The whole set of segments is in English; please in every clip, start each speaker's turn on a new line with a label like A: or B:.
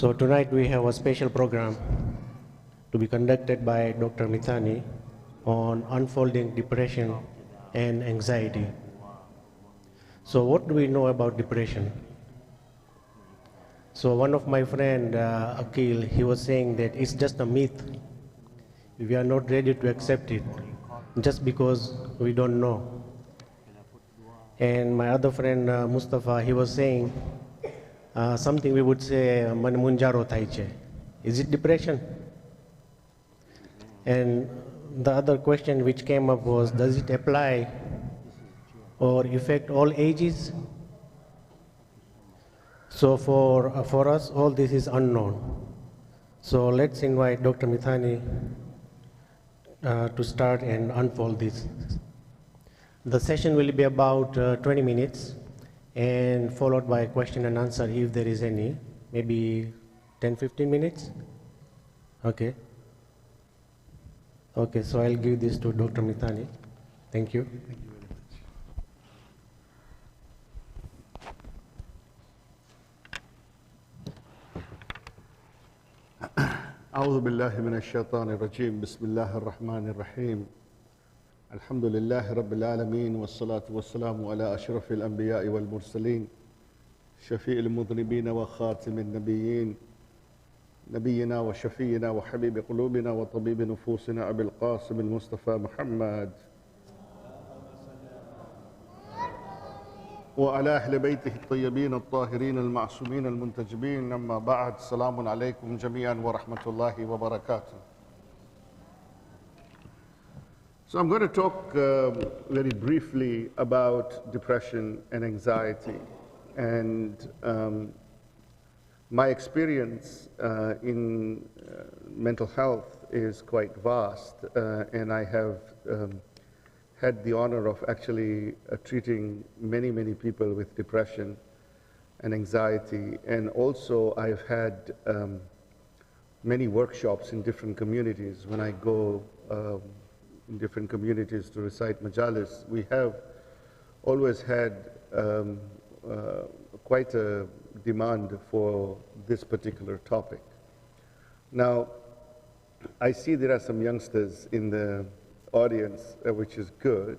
A: So tonight we have a special program to be conducted by Dr. Mithani on unfolding depression and anxiety. So what do we know about depression? So one of my friend, Akil, he was saying that it's just a myth. We are not ready to accept it just because we don't know. And my other friend, Mustafa, he was saying something we would say, "Man munjaro thai che." Is it depression? And the other question which came up was, does it apply or affect all ages? So for us, all this is unknown. So let's invite Dr. Mithani to start and unfold this. The session will be about 20 minutes and followed by question and answer if there is any, maybe 10-15 minutes. Okay. Okay, so I'll give this to Dr. Mithani. Thank you.
B: أعوذ بالله من الشيطان الرجيم بسم الله الرحمن الرحيم الحمد لله رب العالمين والصلاة والسلام على أشرف الأنبياء والمرسلين شفيع المذنبين وخاتم النبيين نبينا وشفينا وحبيب قلوبنا وطبيب نفوسنا أبي القاسم المصطفى محمد وعلى أهل بيته الطيبين الطاهرين المعصومين المنتجبين أما بعد السلام عليكم جميعا ورحمة الله وبركاته. So I'm going to talk very briefly about depression and anxiety. And my experience in mental health is quite vast, and I have had the honor of actually treating many, many people with depression and anxiety. And also I've had many workshops in different communities. When I go in different communities to recite majalis, we have always had quite a demand for this particular topic. Now, I see there are some youngsters in the audience, which is good.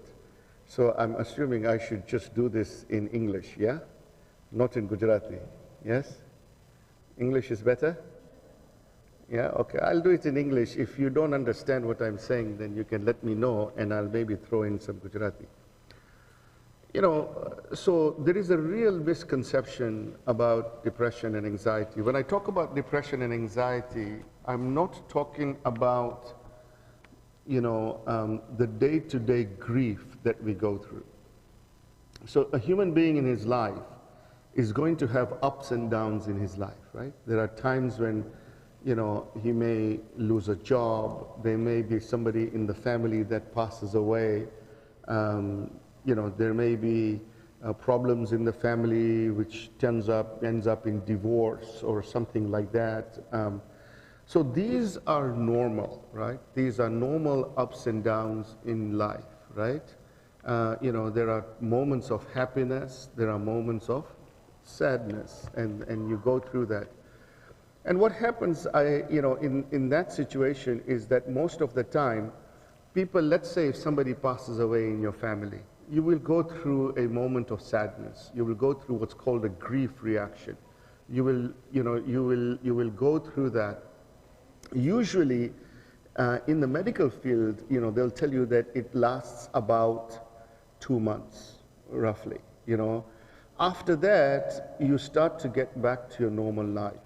B: So I'm assuming I should just do this in English, yeah? Not in Gujarati, yes? English is better? Yeah, okay, I'll do it in English. If you don't understand what I'm saying, then you can let me know and I'll maybe throw in some Gujarati. You know, so there is a real misconception about depression and anxiety. When I talk about depression and anxiety, I'm not talking about the day-to-day grief that we go through. So a human being in his life is going to have ups and downs in his life, right? There are times when, he may lose a job, there may be somebody in the family that passes away, there may be problems in the family which ends up in divorce or something like that. So these are normal, right? These are normal ups and downs in life, right? There are moments of happiness, there are moments of sadness, and you go through that. And what happens, in that situation is that most of the time, people, let's say if somebody passes away in your family, you will go through a moment of sadness. You will go through what's called a grief reaction. You will go through that. Usually, in the medical field, they'll tell you that it lasts about 2 months, roughly, After that, you start to get back to your normal life.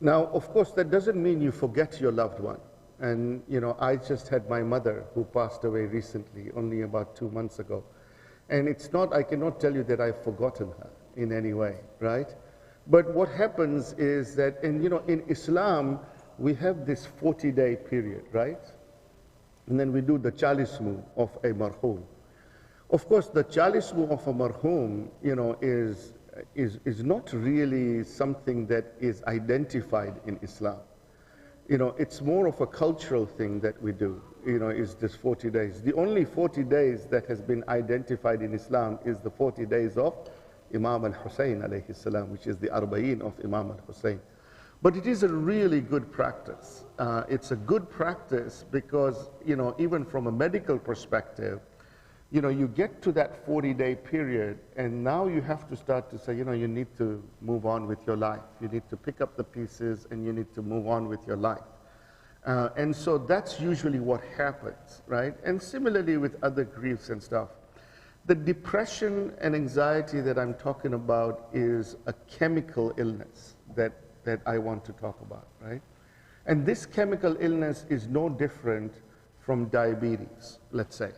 B: Now, of course, that doesn't mean you forget your loved one. And, I just had my mother who passed away recently, only about 2 months ago. And I cannot tell you that I've forgotten her in any way, right? But what happens is that, in Islam, we have this 40-day period, right? And then we do the chalismu of a marhum. Of course, the chalismu of a marhum, is not really something that is identified in Islam. It's more of a cultural thing that we do, is this 40 days. The only 40 days that has been identified in Islam is the 40 days of Imam al-Hussein alayhi salam, which is the Arba'in of Imam al-Hussein. But it is a really good practice. It's a good practice because, even from a medical perspective, you get to that 40-day period, and now you have to start to say, you need to move on with your life. You need to pick up the pieces, and you need to move on with your life. And so that's usually what happens, right? And similarly with other griefs and stuff. The depression and anxiety that I'm talking about is a chemical illness that I want to talk about, right? And this chemical illness is no different from diabetes, let's say,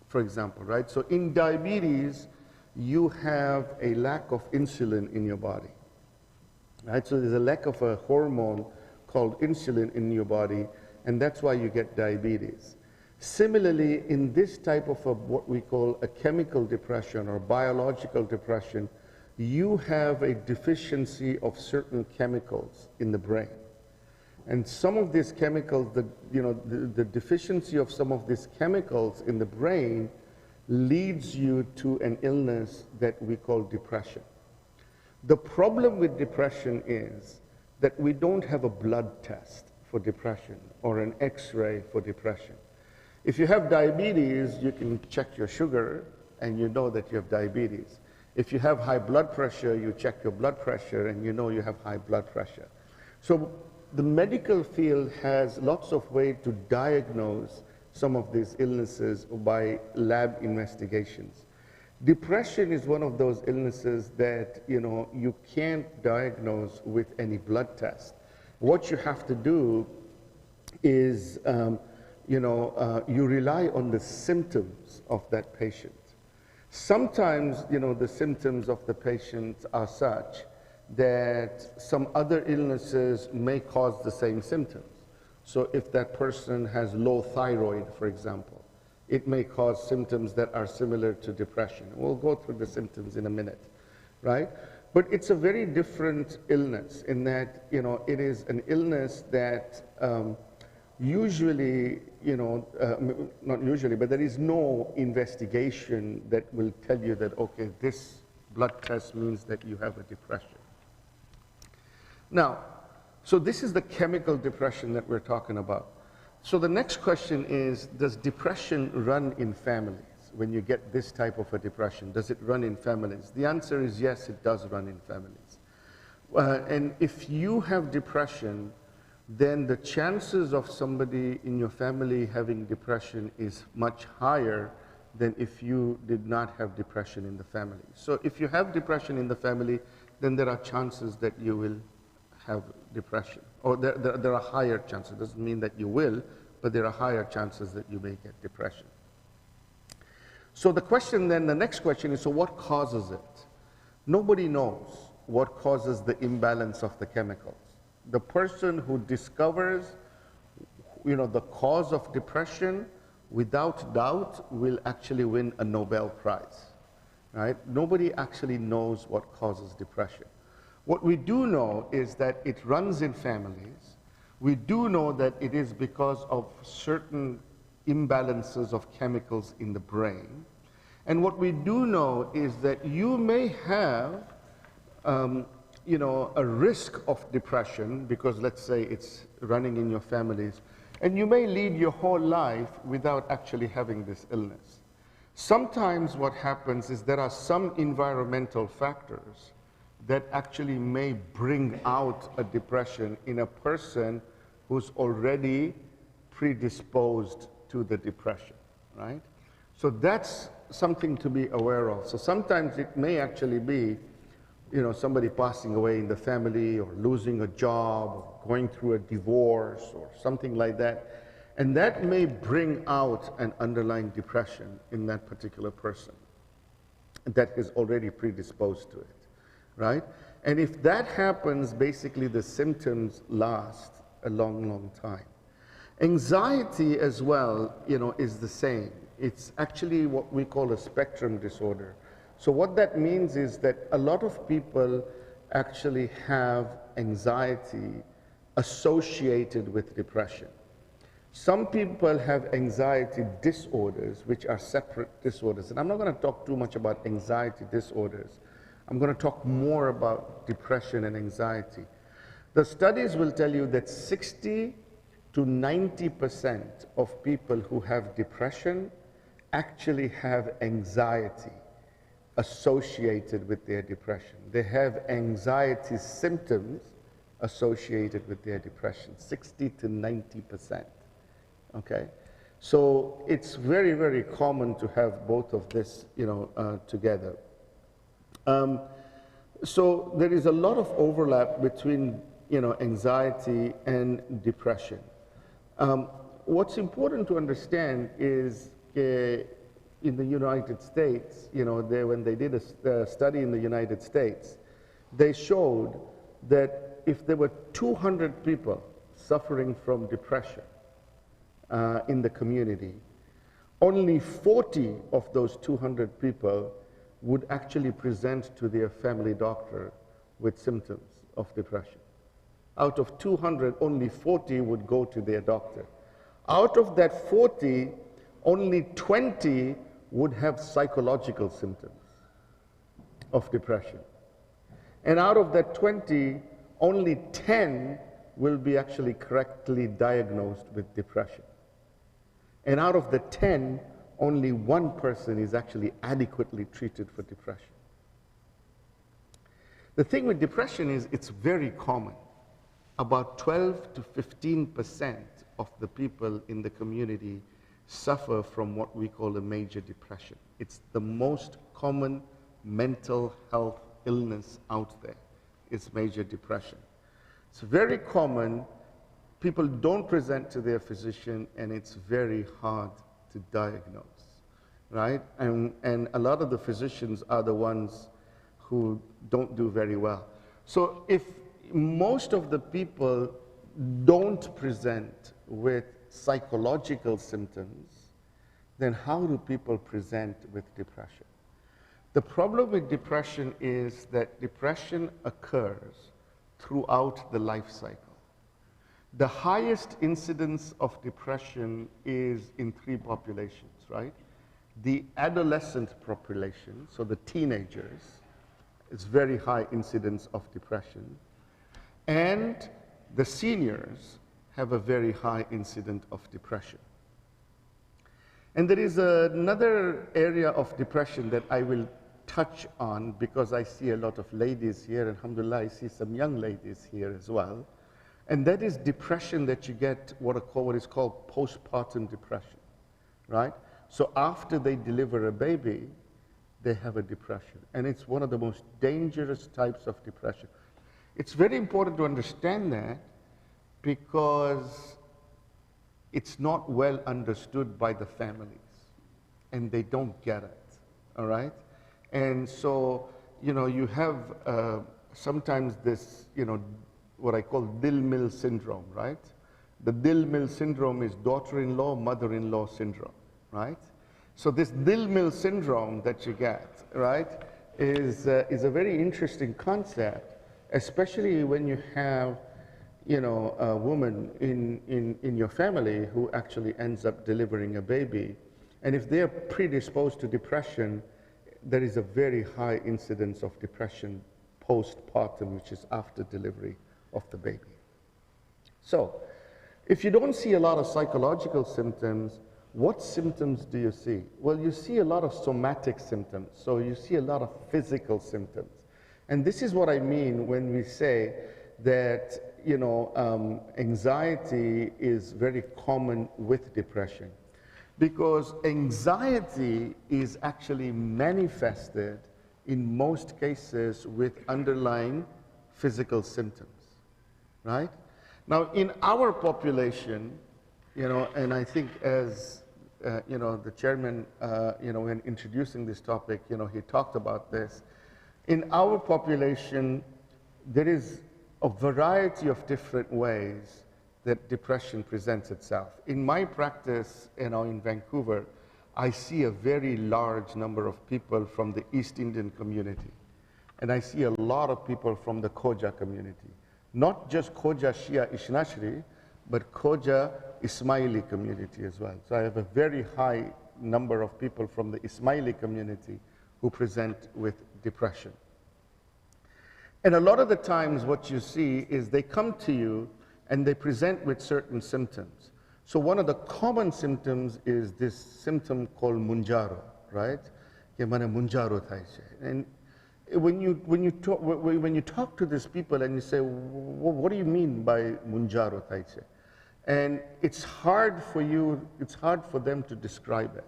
B: for example, right? So in diabetes, you have a lack of insulin in your body, right? So there's a lack of a hormone called insulin in your body, and that's why you get diabetes. Similarly, in this type of what we call a chemical depression or biological depression, you have a deficiency of certain chemicals in the brain. And some of these chemicals, the deficiency of some of these chemicals in the brain leads you to an illness that we call depression. The problem with depression is that we don't have a blood test for depression or an X-ray for depression. If you have diabetes, you can check your sugar and you know that you have diabetes. If you have high blood pressure, you check your blood pressure and you know you have high blood pressure. So the medical field has lots of ways to diagnose some of these illnesses by lab investigations. Depression is one of those illnesses that you can't diagnose with any blood test. What you have to do is you rely on the symptoms of that patient. Sometimes the symptoms of the patient are such that some other illnesses may cause the same symptoms. So if that person has low thyroid, for example, it may cause symptoms that are similar to depression. We'll go through the symptoms in a minute, right? But it's a very different illness in that, it is an illness that usually, not usually, but there is no investigation that will tell you that, okay, this blood test means that you have a depression. Now, so this is the chemical depression that we're talking about. So the next question is, does depression run in families? When you get this type of a depression, does it run in families? The answer is yes, it does run in families. And if you have depression, then the chances of somebody in your family having depression is much higher than if you did not have depression in the family. So if you have depression in the family, then there are chances that you will have depression, or there are higher chances. It doesn't mean that you will, but there are higher chances that you may get depression. So the question then, the next question is, so what causes it? Nobody knows what causes the imbalance of the chemicals. The person who discovers, the cause of depression, without doubt, will actually win a Nobel Prize, right? Nobody actually knows what causes depression. What we do know is that it runs in families. We do know that it is because of certain imbalances of chemicals in the brain. And what we do know is that you may have a risk of depression because, let's say, it's running in your families, and you may lead your whole life without actually having this illness. Sometimes what happens is there are some environmental factors that actually may bring out a depression in a person who's already predisposed to the depression, right? So that's something to be aware of. So sometimes it may actually be somebody passing away in the family, or losing a job, or going through a divorce, or something like that. And that may bring out an underlying depression in that particular person that is already predisposed to it, right? And if that happens, basically the symptoms last a long, long time. Anxiety as well, is the same. It's actually what we call a spectrum disorder. So what that means is that a lot of people actually have anxiety associated with depression. Some people have anxiety disorders, which are separate disorders. And I'm not going to talk too much about anxiety disorders. I'm going to talk more about depression and anxiety. The studies will tell you that 60 to 90% of people who have depression actually have anxiety associated with their depression. They have anxiety symptoms associated with their depression, 60 to 90%, okay? So it's very, very common to have both of this, together. So there is a lot of overlap between, anxiety and depression. What's important to understand is in the United States, when they did a study in the United States, they showed that if there were 200 people suffering from depression in the community, only 40 of those 200 people would actually present to their family doctor with symptoms of depression. Out of 200, only 40 would go to their doctor. Out of that 40, only 20 would have psychological symptoms of depression. And out of that 20, only 10 will be actually correctly diagnosed with depression. And out of the 10, only one person is actually adequately treated for depression. The thing with depression is it's very common. About 12 to 15% of the people in the community suffer from what we call a major depression. It's the most common mental health illness out there. It's major depression. It's very common. People don't present to their physician, and it's very hard to diagnose, right? And a lot of the physicians are the ones who don't do very well. So if most of the people don't present with psychological symptoms, then how do people present with depression? The problem with depression is that depression occurs throughout the life cycle. The highest incidence of depression is in three populations, right? The adolescent population, so the teenagers, is very high incidence of depression. And the seniors have a very high incidence of depression. And there is another area of depression that I will touch on because I see a lot of ladies here, and alhamdulillah, I see some young ladies here as well. And that is depression that you get what is called postpartum depression, right? So after they deliver a baby, they have a depression. And it's one of the most dangerous types of depression. It's very important to understand that because it's not well understood by the families, and they don't get it, all right? And so, you have sometimes this, what I call Dillman Syndrome, right? The Dillman Syndrome is daughter-in-law, mother-in-law syndrome, right? So this Dillman Syndrome that you get, right, is a very interesting concept, especially when you have, a woman in your family who actually ends up delivering a baby. And if they're predisposed to depression, there is a very high incidence of depression postpartum, which is after delivery of the baby. So, if you don't see a lot of psychological symptoms, what symptoms do you see? Well, you see a lot of somatic symptoms, so you see a lot of physical symptoms. And this is what I mean when we say that, anxiety is very common with depression. Because anxiety is actually manifested in most cases with underlying physical symptoms, right? Now, in our population, and I think as, the chairman, when introducing this topic, he talked about this. In our population, there is a variety of different ways that depression presents itself. In my practice, in Vancouver, I see a very large number of people from the East Indian community. And I see a lot of people from the Khoja community. Not just Khoja Shia Ishnashri, but Khoja Ismaili community as well. So I have a very high number of people from the Ismaili community who present with depression. And a lot of the times what you see is they come to you and they present with certain symptoms. So one of the common symptoms is this symptom called munjaro, right? And when you talk to these people and you say, well, what do you mean by munjaro taiche? And it's hard for them to describe it.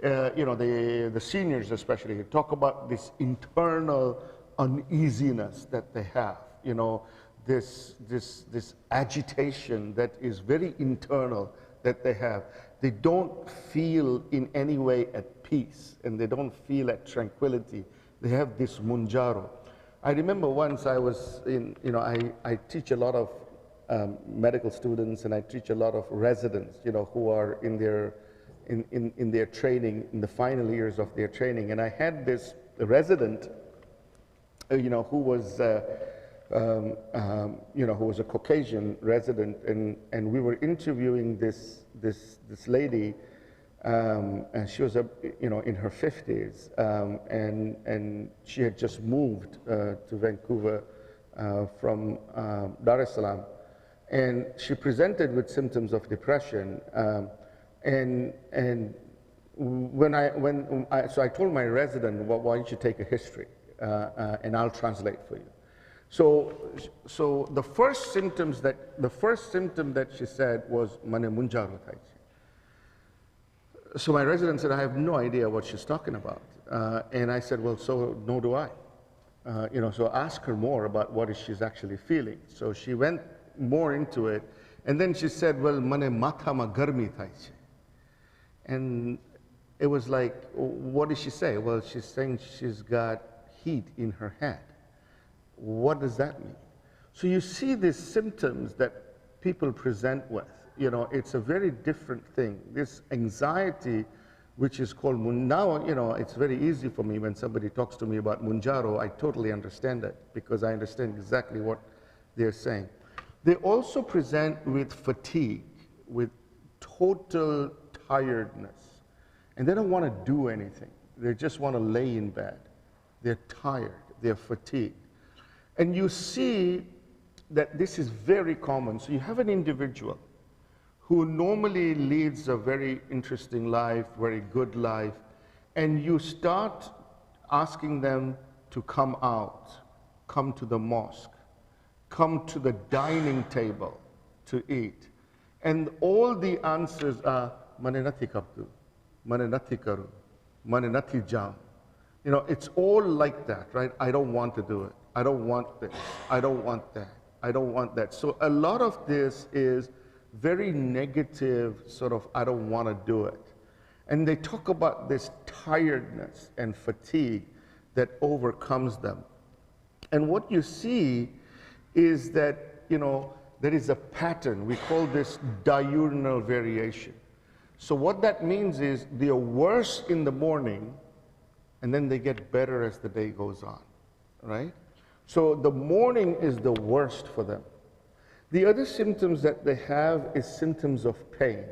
B: The seniors especially talk about this internal uneasiness that they have, this agitation that is very internal that they have. They don't feel in any way at peace, and they don't feel at tranquility. They have this munjaro. I remember once I was I teach a lot of medical students, and I teach a lot of residents, who are in their training, in the final years of their training. And I had this resident, who was a Caucasian resident, and we were interviewing this lady, and she was in her 50s, and she had just moved to Vancouver from Dar es Salaam, and she presented with symptoms of depression, and so I told my resident, well, why don't you take a history, and I'll translate for you. So the first symptom that she said was mane munjaro taichi. So my resident said, I have no idea what she's talking about. And I said, well, so nor do I. So ask her more about what she's actually feeling. So she went more into it. And then she said, well, mane matha ma garmi taichi. And it was like, what did she say? Well, she's saying she's got heat in her head. What does that mean? So you see these symptoms that people present with. It's a very different thing. This anxiety, which is called now, it's very easy for me when somebody talks to me about munjaro. I totally understand it because I understand exactly what they're saying. They also present with fatigue, with total tiredness, and they don't want to do anything. They just want to lay in bed. They're tired. They're fatigued. And you see that this is very common. So you have an individual who normally leads a very interesting life, very good life, and you start asking them to come out, come to the mosque, come to the dining table to eat. And all the answers are, mane nati kaptu, mane nati karu, mane nati jam. It's all like that, right? I don't want to do it. I don't want this. I don't want that. I don't want that. So a lot of this is very negative, sort of, I don't want to do it. And they talk about this tiredness and fatigue that overcomes them. And what you see is that, there is a pattern. We call this diurnal variation. So what that means is they are worse in the morning, and then they get better as the day goes on, right? So the morning is the worst for them. The other symptoms that they have is symptoms of pain.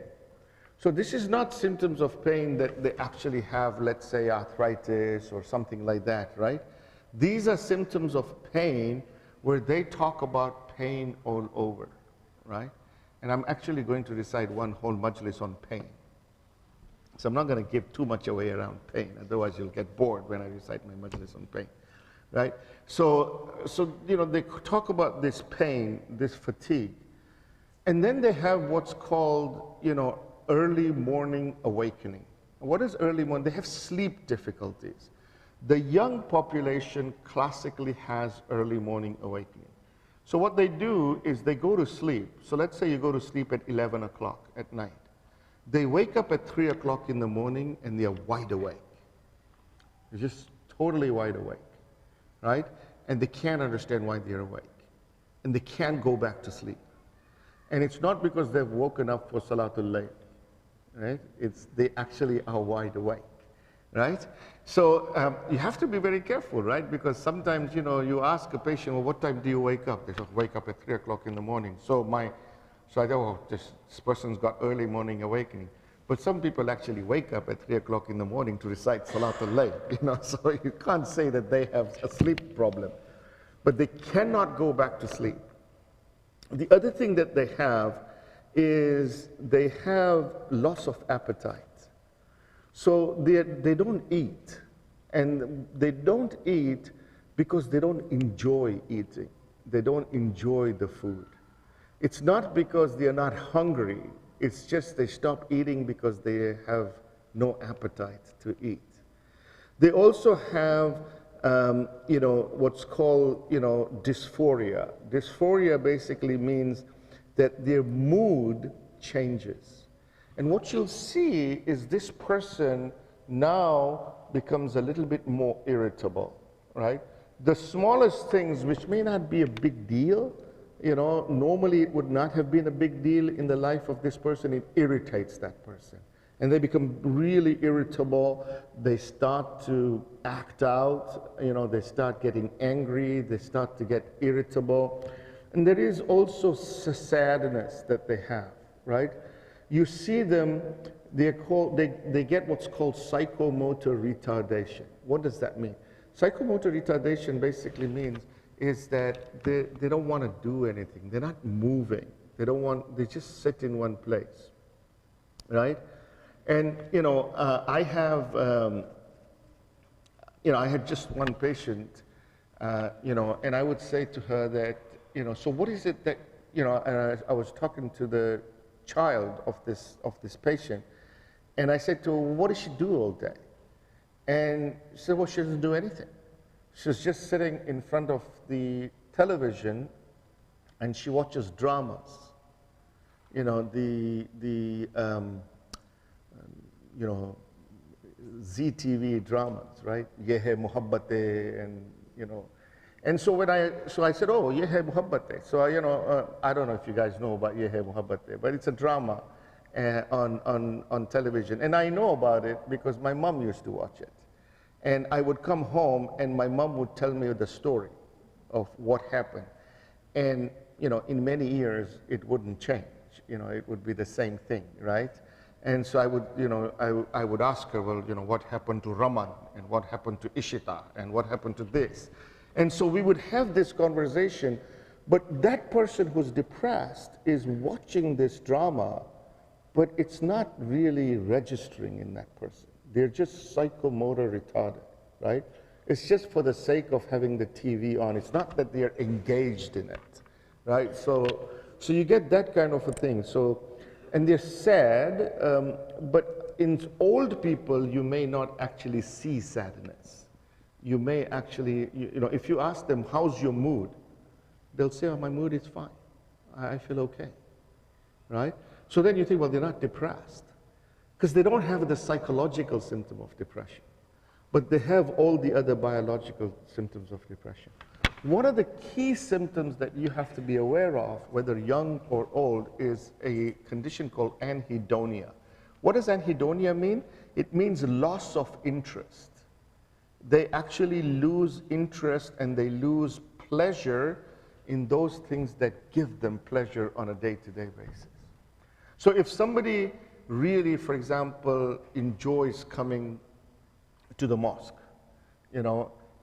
B: So this is not symptoms of pain that they actually have, let's say, arthritis or something like that, right? These are symptoms of pain where they talk about pain all over, right? And I'm actually going to recite one whole majlis on pain. So I'm not going to give too much away around pain, otherwise you'll get bored when I recite my majlis on pain. Right? So they talk about this pain, this fatigue. And then they have what's called, early morning awakening. What is early morning? They have sleep difficulties. The young population classically has early morning awakening. So what they do is they go to sleep. So let's say you go to sleep at 11 o'clock at night. They wake up at 3 o'clock in the morning and they're wide awake. They're just totally wide awake. Right? And they can't understand why they're awake. And they can't go back to sleep. And it's not because they've woken up for Salatul-Layl, right? They actually are wide awake, right? So you have to be very careful, right? Because sometimes, you ask a patient, well, what time do you wake up? They say, wake up at 3 o'clock in the morning. So I thought, oh, this person's got early morning awakening. But some people actually wake up at 3 o'clock in the morning to recite Salatul Layl, so you can't say that they have a sleep problem. but they cannot go back to sleep. The other thing that they have is they have loss of appetite. So they don't eat, and they don't eat because they don't enjoy eating. They don't enjoy the food. It's not because they are not hungry, it's just they stop eating because they have no appetite to eat. They also have what's called dysphoria. Dysphoria basically means that their mood changes. And what you'll see is this person now becomes a little bit more irritable, right? The smallest things, which may not be a big deal, normally it would not have been a big deal in the life of this person, it irritates that person. And they become really irritable, they start to act out, they start getting angry, they start to get irritable. And there is also sadness that they have, right? You see them, they get what's called psychomotor retardation. What does that mean? Psychomotor retardation basically means is that they don't want to do anything. They're not moving. They just sit in one place, right? And, I had just one patient, and I would say to her that, so what is it that, I was talking to the child of this patient, and I said to her, what does she do all day? And she said, well, she doesn't do anything. She's just sitting in front of the television, and she watches dramas. ZTV dramas, right? Ye Hai Muhabbate, and so I said, oh, Ye Hai Muhabbate. So I don't know if you guys know about Ye Hai Muhabbate, but it's a drama on television, and I know about it because my mom used to watch it. And I would come home, and my mom would tell me the story of what happened. And in many years, it wouldn't change. It would be the same thing, right? And so I would, I would ask her, well, what happened to Raman, and what happened to Ishita, and what happened to this? And so we would have this conversation, but that person who's depressed is watching this drama, but it's not really registering in that person. They're just psychomotor retarded, right? It's just for the sake of having the TV on. It's not that they're engaged in it, right? So you get that kind of a thing. And they're sad, but in old people, you may not actually see sadness. You may actually, if you ask them, how's your mood? They'll say, oh, my mood is fine. I feel okay, right? So then you think, well, they're not depressed, because they don't have the psychological symptom of depression, but they have all the other biological symptoms of depression. One of the key symptoms that you have to be aware of, whether young or old, is a condition called anhedonia. What does anhedonia mean? It means loss of interest. They actually lose interest and they lose pleasure in those things that give them pleasure on a day-to-day basis. So if somebody really, for example, enjoys coming to the mosque,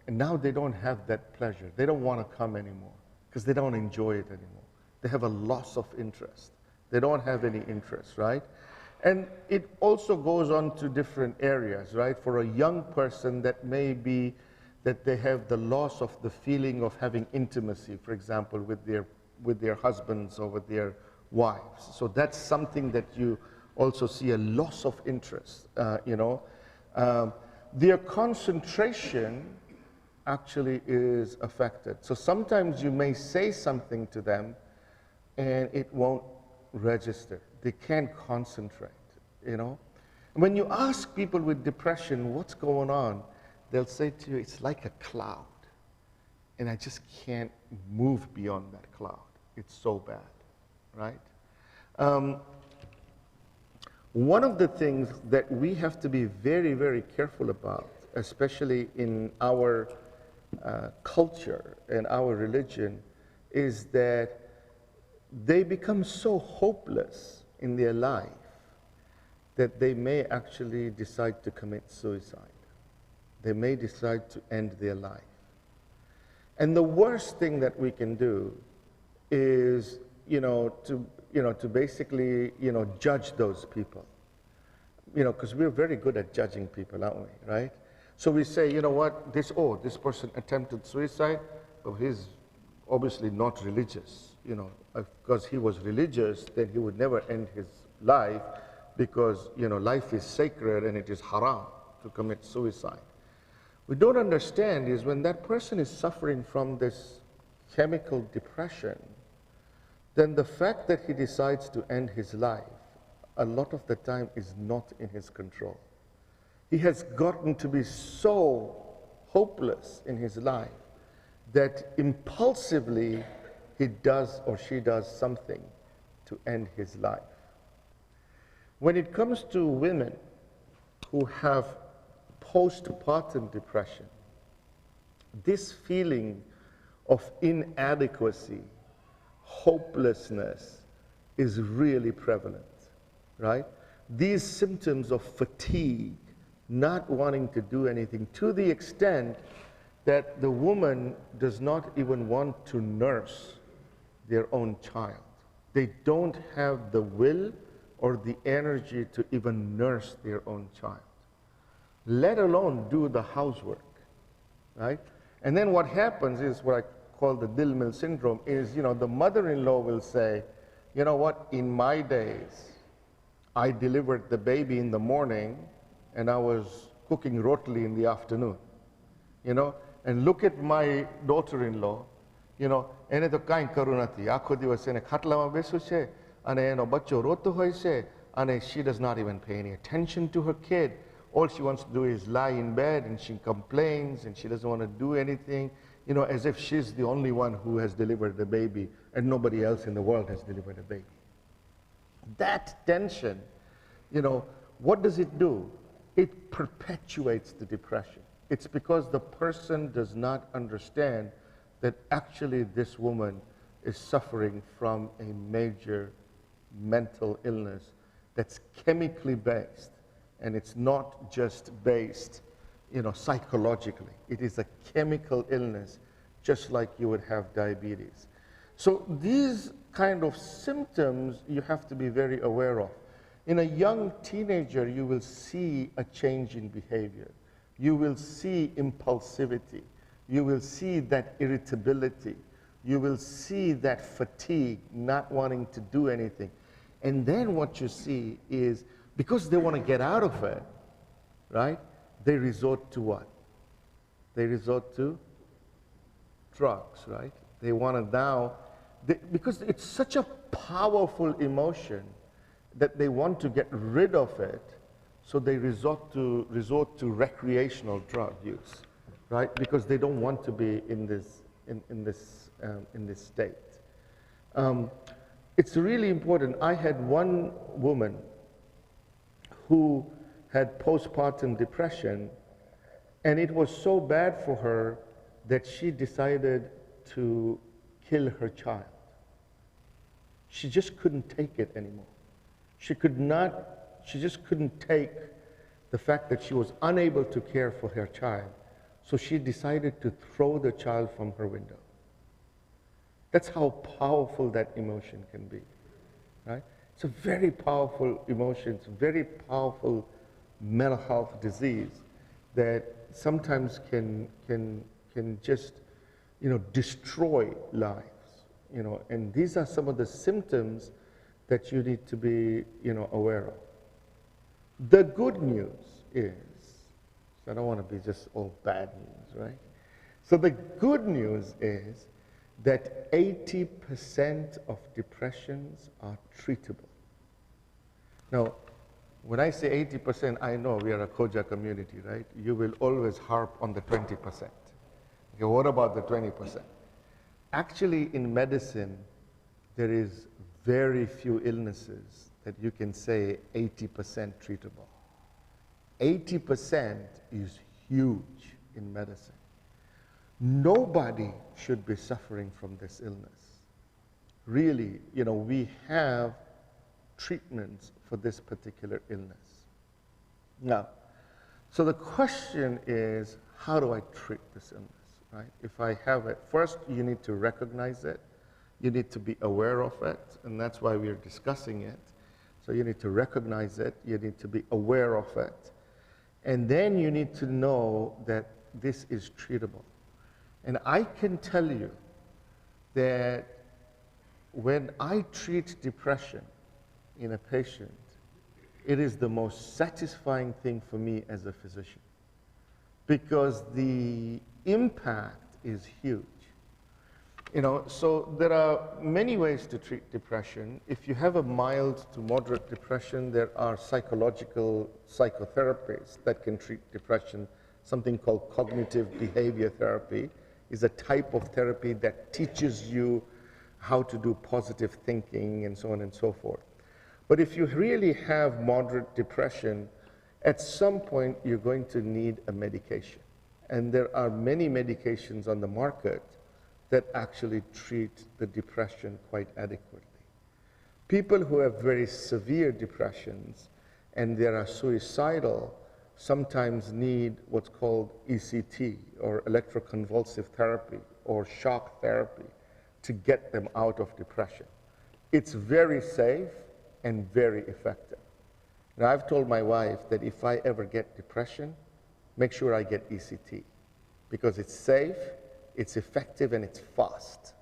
B: and now they don't have that pleasure. They don't want to come anymore because they don't enjoy it anymore. They have a loss of interest. They don't have any interest, right? And it also goes on to different areas, right? For a young person, that may be that they have the loss of the feeling of having intimacy, for example, with their husbands or with their wives. So that's something that you also see, a loss of interest, Their concentration actually is affected. So sometimes you may say something to them and it won't register. They can't concentrate, When you ask people with depression, what's going on, they'll say to you, it's like a cloud. And I just can't move beyond that cloud. It's so bad, right? One of the things that we have to be very, very careful about, especially in our culture and our religion, is that they become so hopeless in their life that they may actually decide to commit suicide. They may decide to end their life. And the worst thing that we can do is, to basically, judge those people. Because we're very good at judging people, aren't we, right? So we say, you know what, this person attempted suicide, but he's obviously not religious. Because he was religious, then he would never end his life, because, life is sacred and it is haram to commit suicide. We don't understand is when that person is suffering from this chemical depression, then the fact that he decides to end his life, a lot of the time is not in his control. He has gotten to be so hopeless in his life that impulsively he does or she does something to end his life. When it comes to women who have postpartum depression, this feeling of inadequacy, hopelessness is really prevalent, right? These symptoms of fatigue, not wanting to do anything, to the extent that the woman does not even want to nurse their own child. They don't have the will or the energy to even nurse their own child, let alone do the housework, right? And then what happens is what I call the Dillman Syndrome is, the mother-in-law will say, you know what, in my days, I delivered the baby in the morning and I was cooking rotli in the afternoon, and look at my daughter-in-law, એને તો કાંઈ કરું નથી, આખો દિવસ એને ખાટલામાં બેસું છે અને એનો બચ્ચો રોતો હોય છે અને she does not even pay any attention to her kid. All she wants to do is lie in bed and she complains and she doesn't want to do anything, as if she's the only one who has delivered the baby and nobody else in the world has delivered a baby. That tension, what does it do? It perpetuates the depression. It's because the person does not understand that actually this woman is suffering from a major mental illness that's chemically based, and it's not just based, psychologically. It is a chemical illness, just like you would have diabetes. So these kind of symptoms you have to be very aware of. In a young teenager, you will see a change in behavior. You will see impulsivity. You will see that irritability. You will see that fatigue, not wanting to do anything. And then what you see is, because they want to get out of it, right, they resort to what? They resort to drugs, right? They want to now, because it's such a powerful emotion that they want to get rid of it, so they resort to recreational drug use, right? Because they don't want to be in this state. It's really important. I had one woman who had postpartum depression, and it was so bad for her that she decided to kill her child. She just couldn't take it anymore. She just couldn't take the fact that she was unable to care for her child, so she decided to throw the child from her window. That's how powerful that emotion can be, right? It's a very powerful emotion. It's a very powerful mental health disease that sometimes can just, destroy lives, and these are some of the symptoms that you need to be, aware of. The good news is, so I don't want to be just all bad news, right? So the good news is that 80% of depressions are treatable. Now, when I say 80%, I know we are a Koja community, right? You will always harp on the 20%. Okay, what about the 20%? Actually, in medicine, there is very few illnesses that you can say 80% treatable. 80% is huge in medicine. Nobody should be suffering from this illness. Really, we have treatments for this particular illness. Now, so the question is, how do I treat this illness, right? If I have it, first you need to recognize it. You need to be aware of it, and that's why we're discussing it. So you need to recognize it, you need to be aware of it, and then you need to know that this is treatable. And I can tell you that when I treat depression in a patient, it is the most satisfying thing for me as a physician, because the impact is huge. You know, so there are many ways to treat depression. If you have a mild to moderate depression, there are psychological psychotherapies that can treat depression. Something called cognitive behavior therapy is a type of therapy that teaches you how to do positive thinking and so on and so forth. But if you really have moderate depression, at some point you're going to need a medication. And there are many medications on the market that actually treat the depression quite adequately. People who have very severe depressions and they are suicidal sometimes need what's called ECT, or electroconvulsive therapy, or shock therapy, to get them out of depression. It's very safe and very effective. Now, I've told my wife that if I ever get depression, make sure I get ECT, because it's safe, it's effective, and it's fast,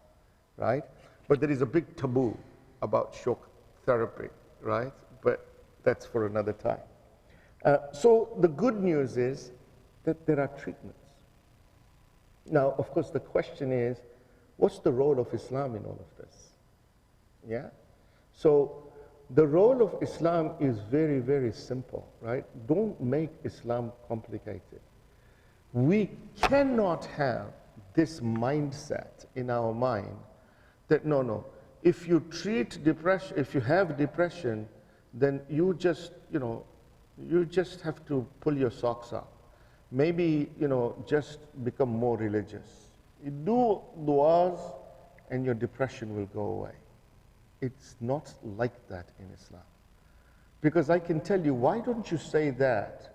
B: right? But there is a big taboo about shock therapy, right? But that's for another time. So the good news is that there are treatments. Now, of course, the question is, what's the role of Islam in all of this? Yeah? So the role of Islam is very, very simple, right? Don't make Islam complicated. We cannot have this mindset in our mind that, no, if you treat depression, if you have depression, then you just, you just have to pull your socks up. Maybe, just become more religious. You do du'as and your depression will go away. It's not like that in Islam. Because I can tell you, why don't you say that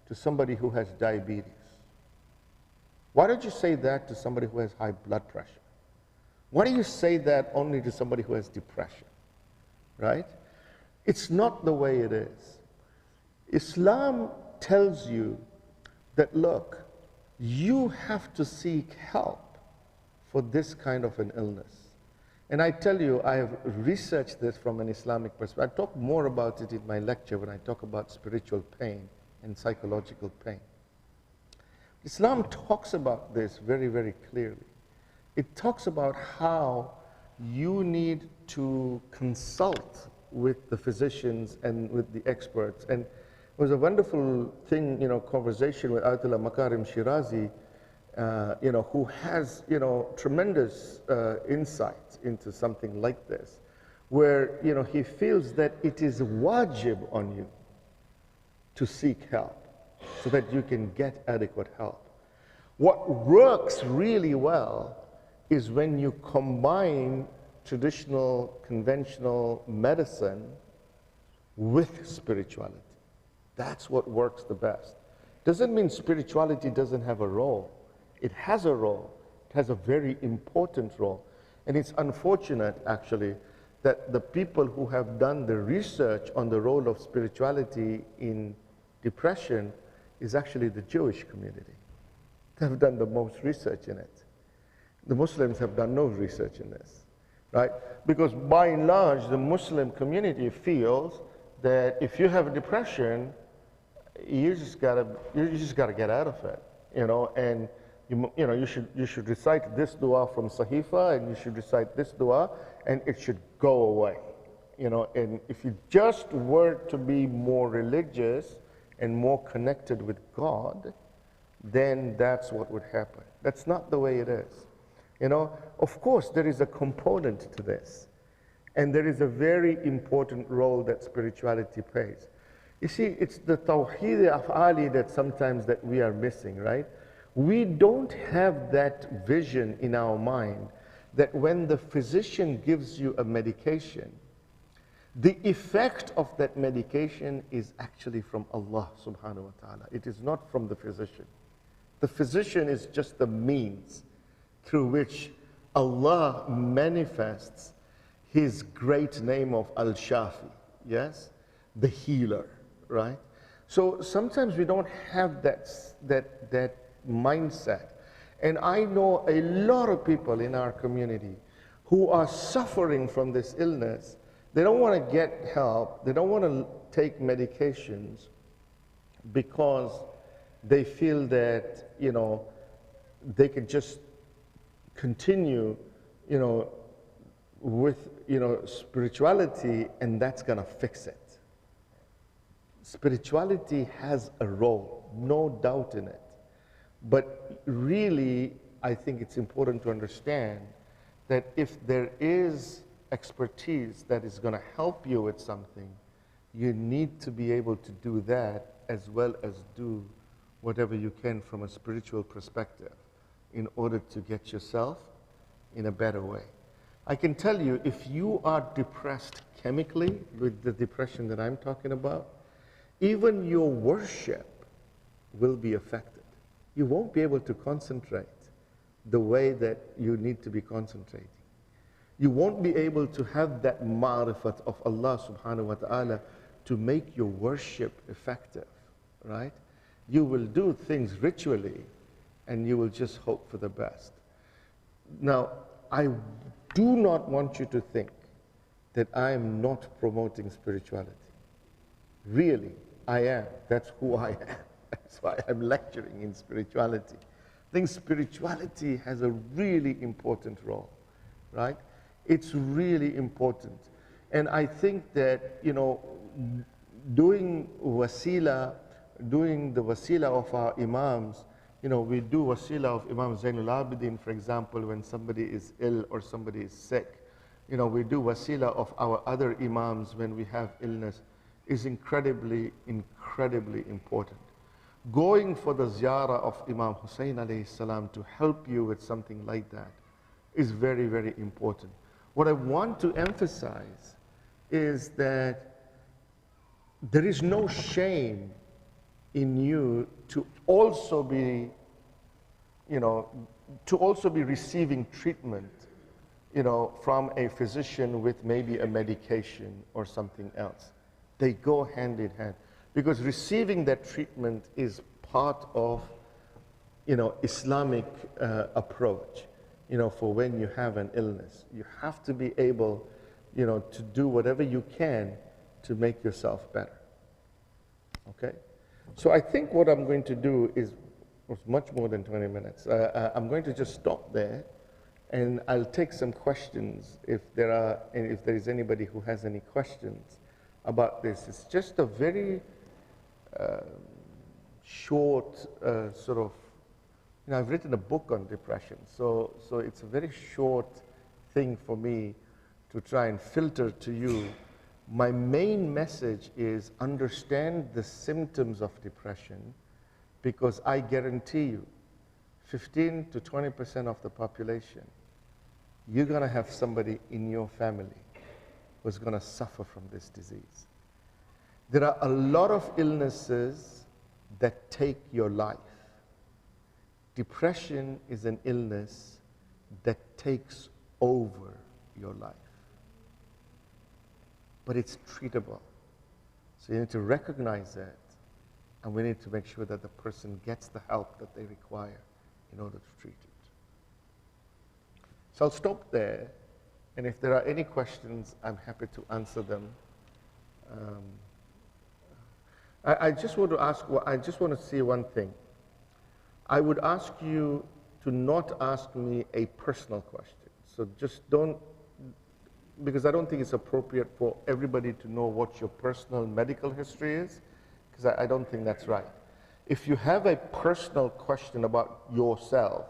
B: to somebody who has diabetes? Why don't you say that to somebody who has high blood pressure? Why do you say that only to somebody who has depression, right? It's not the way it is. Islam tells you that, look, you have to seek help for this kind of an illness. And I tell you, I have researched this from an Islamic perspective. I talk more about it in my lecture when I talk about spiritual pain and psychological pain. Islam talks about this very, very clearly. It talks about how you need to consult with the physicians and with the experts. And it was a wonderful thing, conversation with Ayatollah Makarim Shirazi, who has, tremendous insight into something like this, where, he feels that it is wajib on you to seek help so that you can get adequate help. What works really well is when you combine traditional, conventional medicine with spirituality. That's what works the best. Doesn't mean spirituality doesn't have a role. It has a role. It has a very important role. And it's unfortunate, actually, that the people who have done the research on the role of spirituality in depression is actually the Jewish community. They have done the most research in it. The Muslims have done no research in this, right? Because by and large, the Muslim community feels that if you have depression, you just gotta get out of it, and you should recite this dua from Sahifa, and you should recite this dua, and it should go away, and if you just were to be more religious and more connected with God, then that's what would happen. That's not the way it is. Of course, there is a component to this, and there is a very important role that spirituality plays. You see, it's the tawheed af'ali that sometimes that we are missing, right? We don't have that vision in our mind that when the physician gives you a medication, the effect of that medication is actually from Allah subhanahu wa ta'ala. It is not from the physician. The physician is just the means through which Allah manifests His great name of Al-Shafi, yes? The healer, right? So sometimes we don't have that mindset. And I know a lot of people in our community who are suffering from this illness. They don't want to get help. They don't want to take medications because they feel that, you know, they could just continue, you know, with, you know, spirituality, and that's going to fix it. Spirituality has a role, no doubt in it. But really, I think it's important to understand that if there is expertise that is going to help you with something, you need to be able to do that as well as do whatever you can from a spiritual perspective in order to get yourself in a better way. I can tell you, if you are depressed chemically with the depression that I'm talking about, even your worship will be affected. You won't be able to concentrate the way that you need to be concentrating. You won't be able to have that ma'rifat of Allah subhanahu wa ta'ala to make your worship effective, right? You will do things ritually and you will just hope for the best. Now, I do not want you to think that I am not promoting spirituality. Really, I am. That's who I am. That's why I'm lecturing in spirituality. I think spirituality has a really important role, right? It's really important. And I think that, you know, doing the wasila of our imams, you know, we do wasila of Imam Zainul Abidin, for example, when somebody is ill or somebody is sick. You know, we do wasila of our other imams when we have illness, is incredibly, incredibly important. Going for the ziyarah of Imam Hussein alayhi salam to help you with something like that is very, very important. What I want to emphasize is that there is no shame in you to also be, you know, to also be receiving treatment, you know, from a physician with maybe a medication or something else. They go hand in hand, because receiving that treatment is part of, you know, Islamic approach, you know, for when you have an illness. You have to be able, you know, to do whatever you can to make yourself better. Okay? So I think what I'm going to do is much more than 20 minutes. I'm going to just stop there, and I'll take some questions if there is anybody who has any questions about this. It's just a very short sort of, you know, I've written a book on depression, so it's a very short thing for me to try and filter to you. My main message is understand the symptoms of depression, because I guarantee you, 15 to 20% of the population, you're going to have somebody in your family who's going to suffer from this disease. There are a lot of illnesses that take your life. Depression is an illness that takes over your life. But it's treatable. So you need to recognize that, and we need to make sure that the person gets the help that they require in order to treat it. So I'll stop there, and if there are any questions, I'm happy to answer them. I just want to ask, I just want to say one thing. I would ask you to not ask me a personal question. So just don't, because I don't think it's appropriate for everybody to know what your personal medical history is, because I don't think that's right. If you have a personal question about yourself,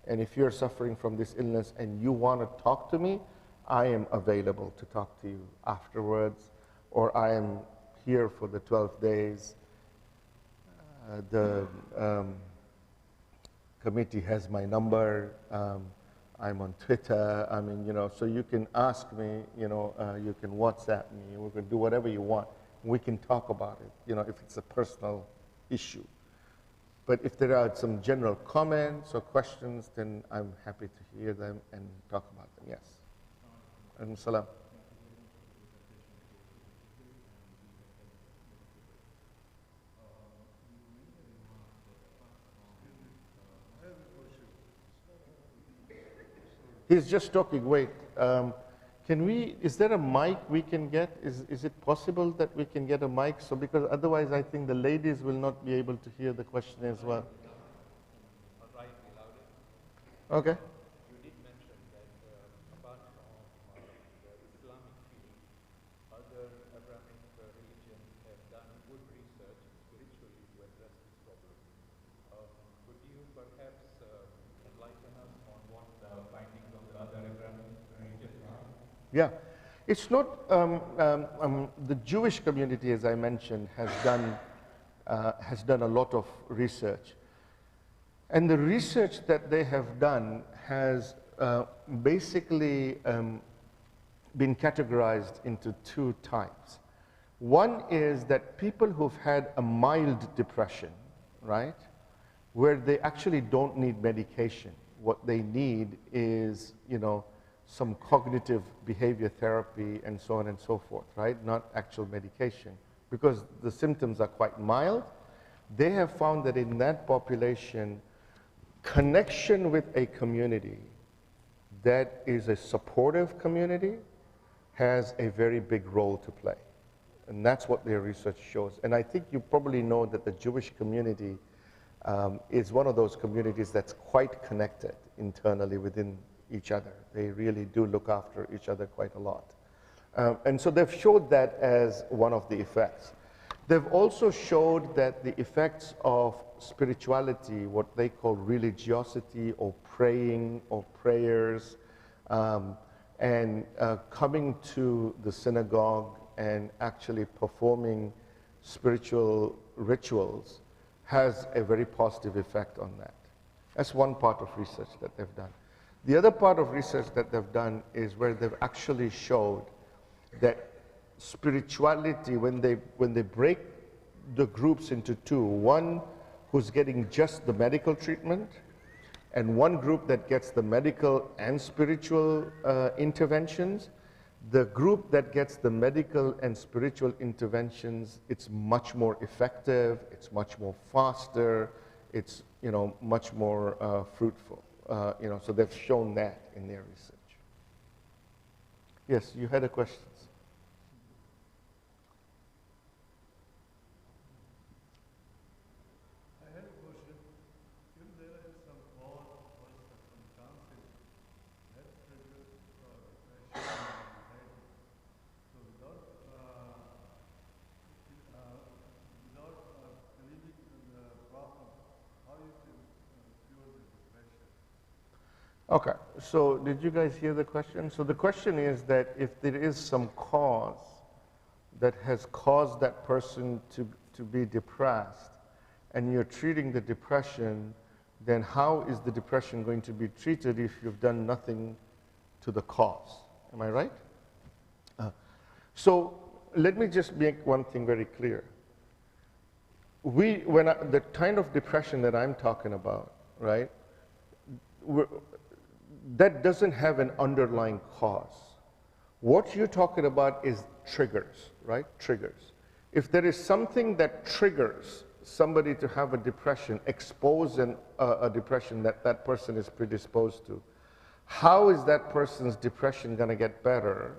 B: and if you're suffering from this illness and you want to talk to me, I am available to talk to you afterwards, or I am here for the 12 days. The committee has my number. I'm on Twitter. I mean, you know, so you can ask me, you know, you can WhatsApp me. We can do whatever you want. We can talk about it, you know, if it's a personal issue. But if there are some general comments or questions, then I'm happy to hear them and talk about them. Yes. Salam. He's just talking. Wait. Is there a mic we can get? Is it possible that we can get a mic? So, because otherwise I think the ladies will not be able to hear the question as well. Okay.
C: You did mention that apart from the Islamic field, other Abrahamic religions have done good research spiritually to address this problem. Could you perhaps enlighten us on what the findings of the other Abrahamic religions are?
B: Yeah. It's not, the Jewish community, as I mentioned, has done a lot of research. And the research that they have done has basically been categorized into two types. One is that people who've had a mild depression, right, where they actually don't need medication. What they need is, some cognitive behavior therapy and so on and so forth, right? Not actual medication. Because the symptoms are quite mild, they have found that in that population, connection with a community that is a supportive community has a very big role to play. And that's what their research shows. And I think you probably know that the Jewish community is one of those communities that's quite connected internally within each other. They really do look after each other quite a lot. And so they've showed that as one of the effects. They've also showed that the effects of spirituality, what they call religiosity or praying or prayers, and coming to the synagogue and actually performing spiritual rituals has a very positive effect on that. That's one part of research that they've done. The other part of research that they've done is where they've actually showed that spirituality, when they break the groups into two, one who's getting just the medical treatment, and one group that gets the medical and spiritual interventions, the group that gets the medical and spiritual interventions, it's much more effective, it's much more faster, it's much more fruitful. So they've shown that in their research. Yes, you had a question.
D: I had a question. If there is some cause or circumstances that triggers depression and anxiety, so without relieving the problem, how you can cure the depression?
B: Okay, so did you guys hear the question? So the question is that if there is some cause that has caused that person to be depressed, and you're treating the depression, then how is the depression going to be treated if you've done nothing to the cause? Am I right? So let me just make one thing very clear. The kind of depression that I'm talking about, right, that doesn't have an underlying cause. What you're talking about is triggers, right? Triggers. If there is something that triggers somebody to have a depression, expose a depression that person is predisposed to, how is that person's depression going to get better,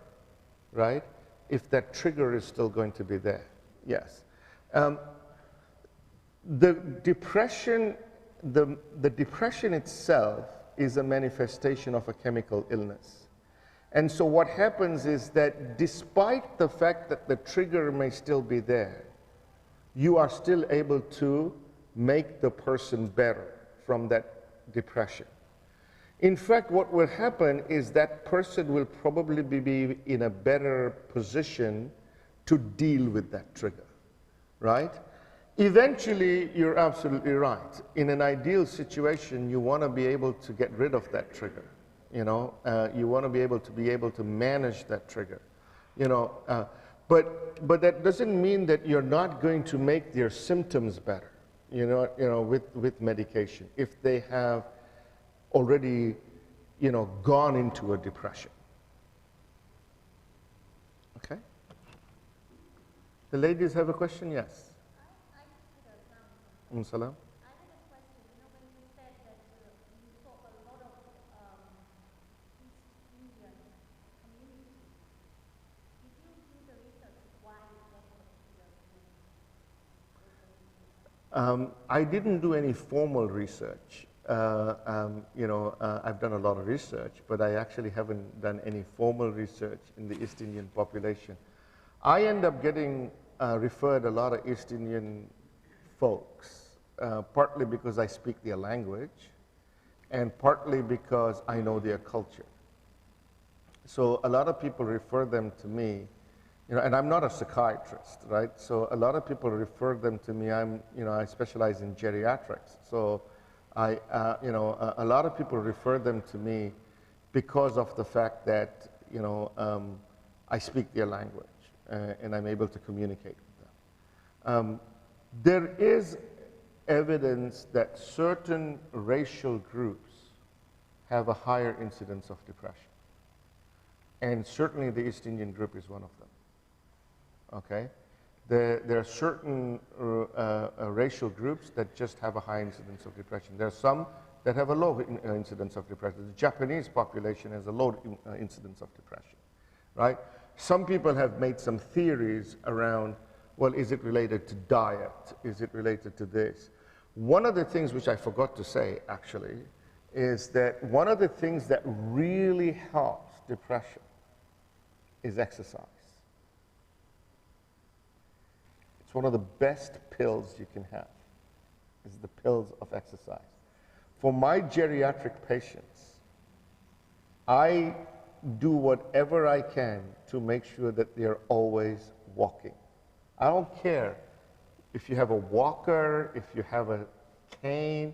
B: right, if that trigger is still going to be there? Yes. The depression itself is a manifestation of a chemical illness. And so what happens is that despite the fact that the trigger may still be there, you are still able to make the person better from that depression. In fact, what will happen is that person will probably be in a better position to deal with that trigger, right? Eventually, you're absolutely right. In an ideal situation, you want to be able to get rid of that trigger. You want to be able to manage that trigger. But that doesn't mean that you're not going to make their symptoms better. with medication, if they have already, gone into a depression. Okay? The ladies have a question? Yes. Salam.
E: I had a question. When you said that you saw a lot of East Indian community, did you do the research why that particular community?
B: I didn't do any formal research. I've done a lot of research, but I actually haven't done any formal research in the East Indian population. I end up getting referred a lot of East Indian folks, partly because I speak their language, and partly because I know their culture. So a lot of people refer them to me, and I'm not a psychiatrist, right? So a lot of people refer them to me. I specialize in geriatrics. So a lot of people refer them to me because of the fact that, I speak their language and I'm able to communicate with them. There is evidence that certain racial groups have a higher incidence of depression. And certainly the East Indian group is one of them. Okay? There are certain racial groups that just have a high incidence of depression. There are some that have a low incidence of depression. The Japanese population has a low incidence of depression, right? Some people have made some theories around, well, is it related to diet? Is it related to this? One of the things which I forgot to say, actually, is that one of the things that really helps depression is exercise. It's one of the best pills you can have, is the pills of exercise. For my geriatric patients, I do whatever I can to make sure that they're always walking. I don't care if you have a walker, if you have a cane,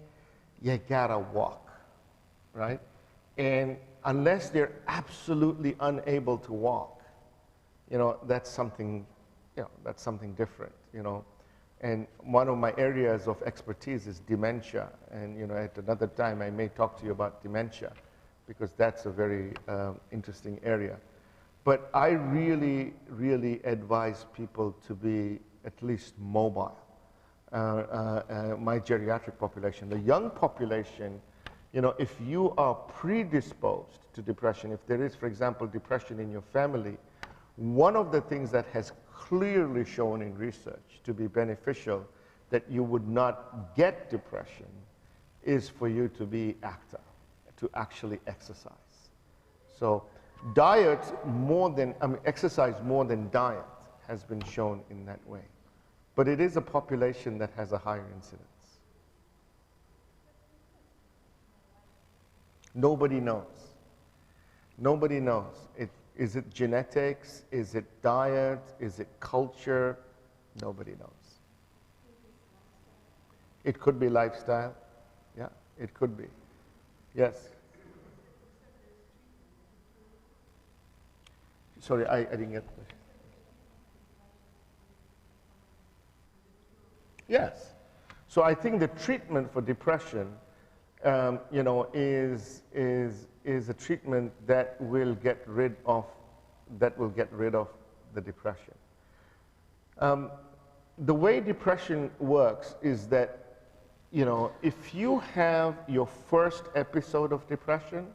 B: you gotta walk, right? And unless they're absolutely unable to walk, that's something different, And one of my areas of expertise is dementia. And, at another time, I may talk to you about dementia, because that's a very interesting area. But I really, really advise people to be at least mobile. My geriatric population, the young population, if you are predisposed to depression, if there is, for example, depression in your family, one of the things that has clearly shown in research to be beneficial that you would not get depression is for you to be active, to actually exercise. So exercise more than diet has been shown in that way. But it is a population that has a higher incidence. Nobody knows. Nobody knows. Is it genetics? Is it diet? Is it culture? Nobody knows. It could be lifestyle. Yeah, it could be. Yes. Sorry, I didn't get the question. Yes. So I think the treatment for depression, is a treatment that will get rid of the depression. The way depression works is that, if you have your first episode of depression,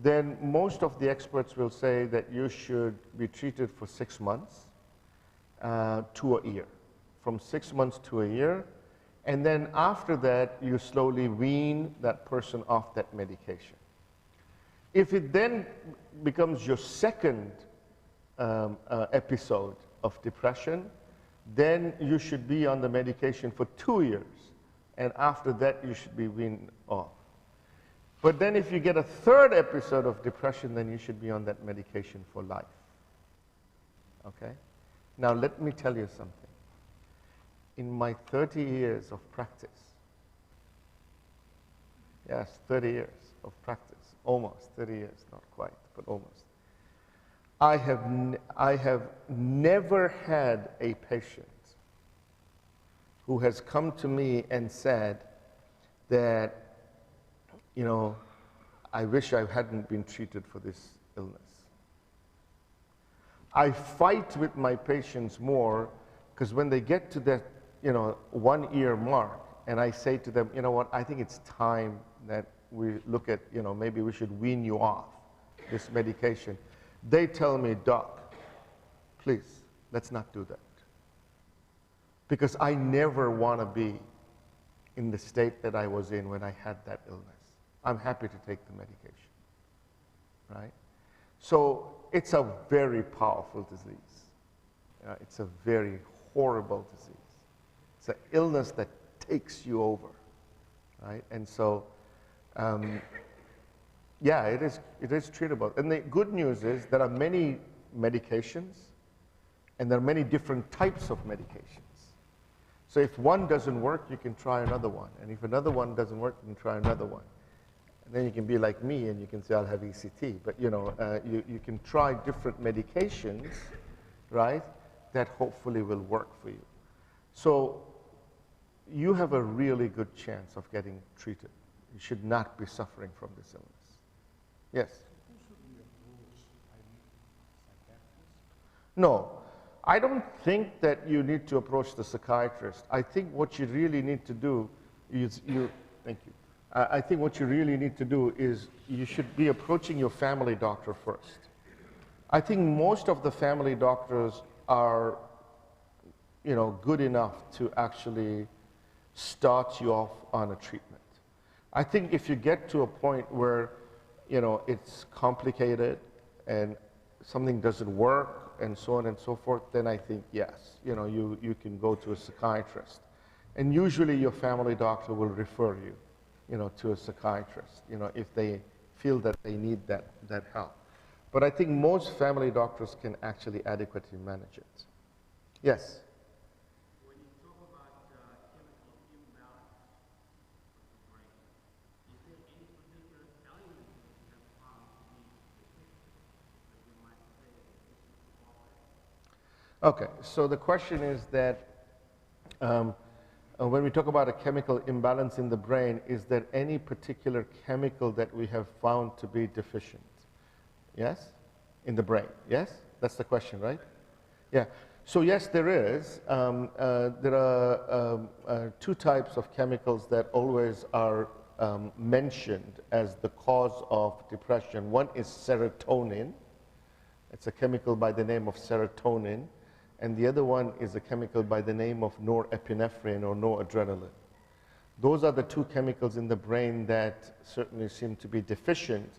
B: then most of the experts will say that you should be treated for 6 months to a year, from 6 months to a year. And then after that, you slowly wean that person off that medication. If it then becomes your second episode of depression, then you should be on the medication for 2 years. And after that, you should be weaned off. But then if you get a third episode of depression, then you should be on that medication for life. Okay? Now let me tell you something. In my 30 years of practice, yes, 30 years of practice, almost 30 years, not quite, but almost, I have never had a patient who has come to me and said that, you know, I wish I hadn't been treated for this illness. I fight with my patients more because when they get to that, you know, 1 year mark, and I say to them, you know what, I think it's time that we look at, you know, maybe we should wean you off this medication. They tell me, Doc, please, let's not do that. Because I never want to be in the state that I was in when I had that illness. I'm happy to take the medication, right? So it's a very powerful disease. It's a very horrible disease. It's an illness that takes you over, right? And so, yeah, it is treatable. And the good news is there are many medications, and there are many different types of medications. So if one doesn't work, you can try another one. And if another one doesn't work, you can try another one. And then you can be like me and you can say, I'll have ECT. But you know, you can try different medications, right, that hopefully will work for you. So you have a really good chance of getting treated. You should not be suffering from this illness. Yes?
F: Who should we approach? Psychiatrist?
B: No. I don't think that you need to approach the psychiatrist. I think what you really need to do is thank you. I think what you really need to do is you should be approaching your family doctor first. I think most of the family doctors are, you know, good enough to actually start you off on a treatment. I think if you get to a point where, you know, it's complicated and something doesn't work and so on and so forth, then I think yes, you know, you can go to a psychiatrist. And usually your family doctor will refer you, you know, to a psychiatrist, you know, if they feel that they need that help. But I think most family doctors can actually adequately manage it. Yes?
F: When you talk about chemical imbalance of the brain, is there any particular element that you have found to be deficient that you might say that this is the problem?
B: Okay, so the question is that when we talk about a chemical imbalance in the brain, is there any particular chemical that we have found to be deficient? Yes? In the brain, yes? That's the question, right? Yeah. So yes, there is. There are two types of chemicals that always are mentioned as the cause of depression. One is serotonin. It's a chemical by the name of serotonin. And the other one is a chemical by the name of norepinephrine or noradrenaline. Those are the two chemicals in the brain that certainly seem to be deficient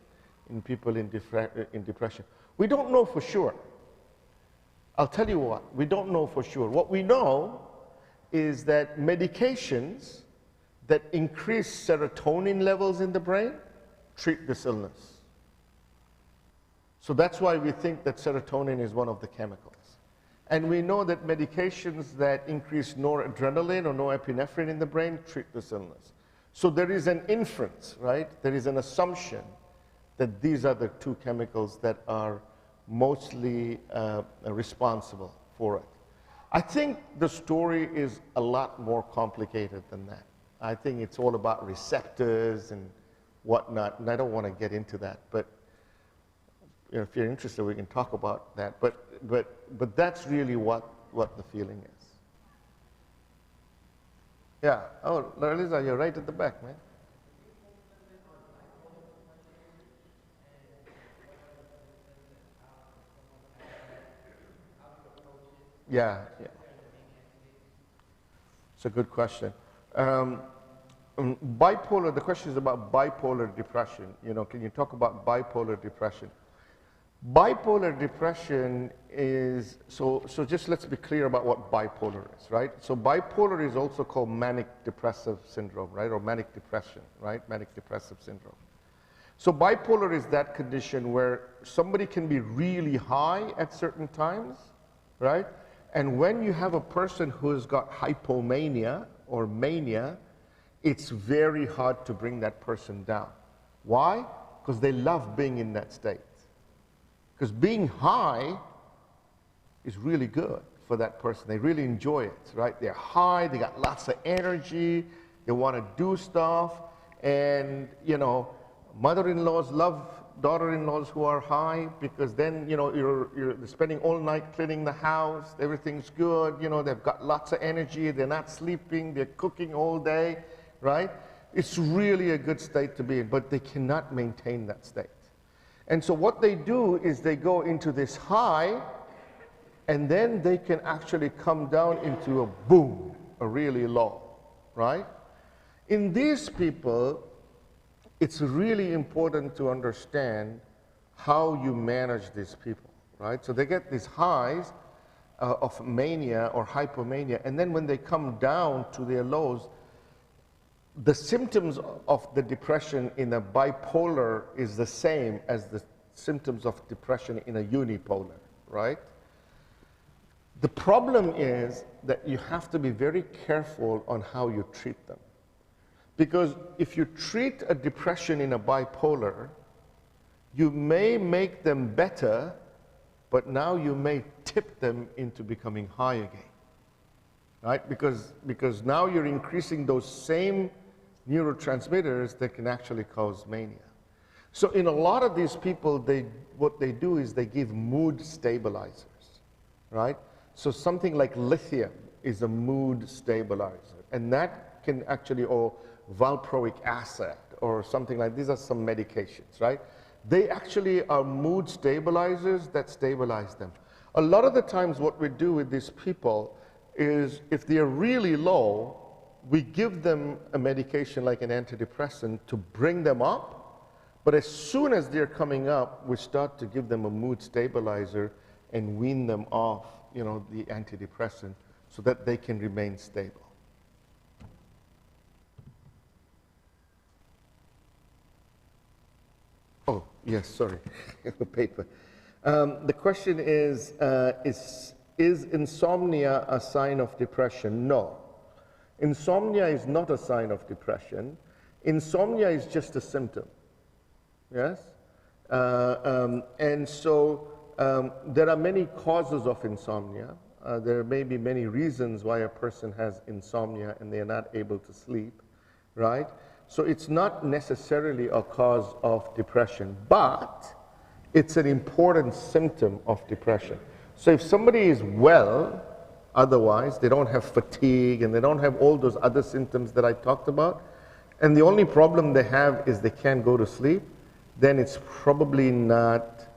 B: in people in depression. We don't know for sure. I'll tell you what, we don't know for sure. What we know is that medications that increase serotonin levels in the brain treat this illness. So that's why we think that serotonin is one of the chemicals. And we know that medications that increase noradrenaline or norepinephrine in the brain treat this illness. So there is an inference, right? There is an assumption that these are the two chemicals that are mostly responsible for it. I think the story is a lot more complicated than that. I think it's all about receptors and whatnot, and I don't want to get into that, but you know, if you're interested, we can talk about that. But that's really what the feeling is. Yeah. Oh, Larissa, you're right at the back, man. Yeah. It's a good question. Bipolar, the question is about bipolar depression. You know, can you talk about bipolar depression? Bipolar depression is, so just let's be clear about what bipolar is, right? So bipolar is also called manic depressive syndrome, right? Or manic depression, right? Manic depressive syndrome. So bipolar is that condition where somebody can be really high at certain times, right? And when you have a person who has got hypomania or mania, it's very hard to bring that person down. Why? Because they love being in that state. Because being high is really good for that person. They really enjoy it, right? They're high, they got lots of energy, they want to do stuff, and, you know, mother-in-laws love daughter-in-laws who are high, because then, you know, you're spending all night cleaning the house, everything's good, you know, they've got lots of energy, they're not sleeping, they're cooking all day, right? It's really a good state to be in, but they cannot maintain that state. And so what they do is they go into this high, and then they can actually come down into a boom, a really low, right? In these people, it's really important to understand how you manage these people, right? So they get these highs of mania or hypomania, and then when they come down to their lows, the symptoms of the depression in a bipolar is the same as the symptoms of depression in a unipolar, right? The problem is that you have to be very careful on how you treat them. Because if you treat a depression in a bipolar, you may make them better, but now you may tip them into becoming high again, right? Because now you're increasing those same neurotransmitters that can actually cause mania. So in a lot of these people, what they do is they give mood stabilizers, right? So something like lithium is a mood stabilizer, and that can actually, or valproic acid or something like, these are some medications, right? They actually are mood stabilizers that stabilize them. A lot of the times what we do with these people is if they're really low, we give them a medication like an antidepressant to bring them up, but as soon as they're coming up, we start to give them a mood stabilizer and wean them off, you know, the antidepressant so that they can remain stable. Oh, yes, sorry, the paper. The question is insomnia a sign of depression? No. Insomnia is not a sign of depression. Insomnia is just a symptom, yes? And so there are many causes of insomnia. There may be many reasons why a person has insomnia and they are not able to sleep, right? So it's not necessarily a cause of depression, but it's an important symptom of depression. So if somebody is well, otherwise, they don't have fatigue and they don't have all those other symptoms that I talked about, and the only problem they have is they can't go to sleep, then it's probably not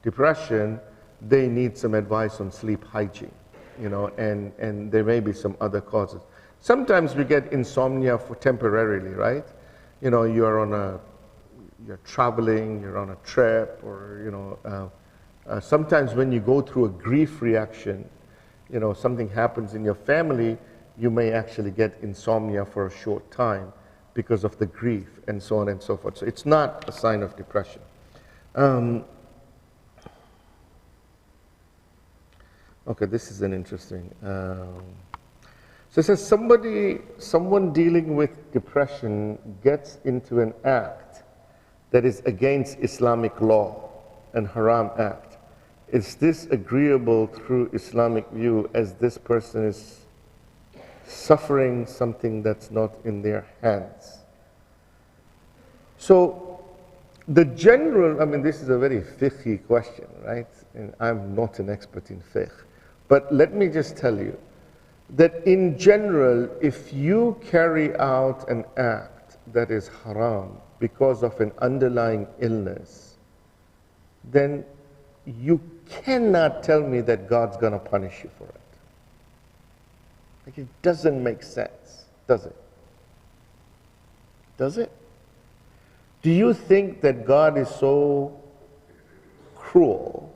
B: depression. They need some advice on sleep hygiene, you know, and there may be some other causes. Sometimes we get insomnia for temporarily, right? You know, you're traveling, you're on a trip, or, you know, sometimes when you go through a grief reaction, you know, something happens in your family, you may actually get insomnia for a short time because of the grief and so on and so forth. So it's not a sign of depression. Okay, this is an interesting. So it says someone dealing with depression gets into an act that is against Islamic law, an haram act. Is this agreeable through Islamic view, as this person is suffering something that's not in their hands? So the general, I mean, this is a very fiqhy question, right? And I'm not an expert in fiqh. But let me just tell you that in general, if you carry out an act that is haram because of an underlying illness, then you cannot tell me that God's going to punish you for it. Like, it doesn't make sense, does it? Does it? Do you think that God is so cruel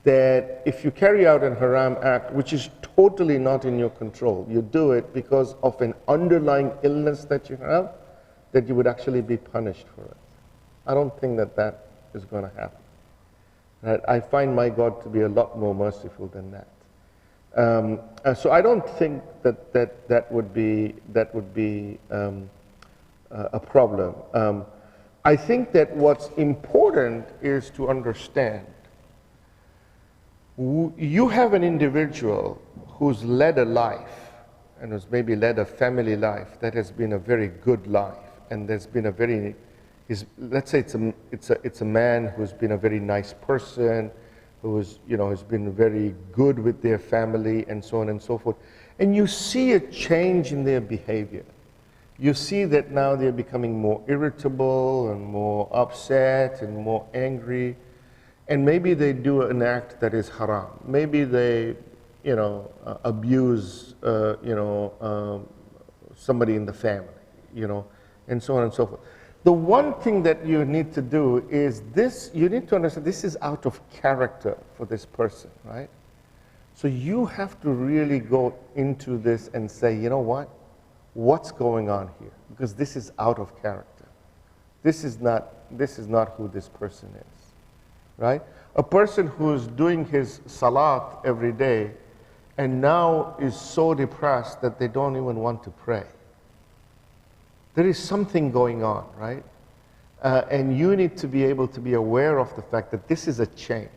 B: that if you carry out an haram act, which is totally not in your control, you do it because of an underlying illness that you have, that you would actually be punished for it? I don't think that that is going to happen. Right? I find my God to be a lot more merciful than that. So I don't think that would be a problem. I think that what's important is to understand You have an individual who's led a life and has maybe led a family life that has been a very good life, and there's been a very, let's say it's a man who's been a very nice person, who's, you know, has been very good with their family and so on and so forth. And you see a change in their behavior. You see that now they're becoming more irritable and more upset and more angry. And maybe they do an act that is haram. Maybe they, you know, abuse, somebody in the family, you know, and so on and so forth. The one thing that you need to do is this, you need to understand this is out of character for this person, right? So you have to really go into this and say, you know what? What's going on here? Because this is out of character. This is not who this person is, right? A person who's doing his salat every day and now is so depressed that they don't even want to pray. There is something going on, right? And you need to be able to be aware of the fact that this is a change.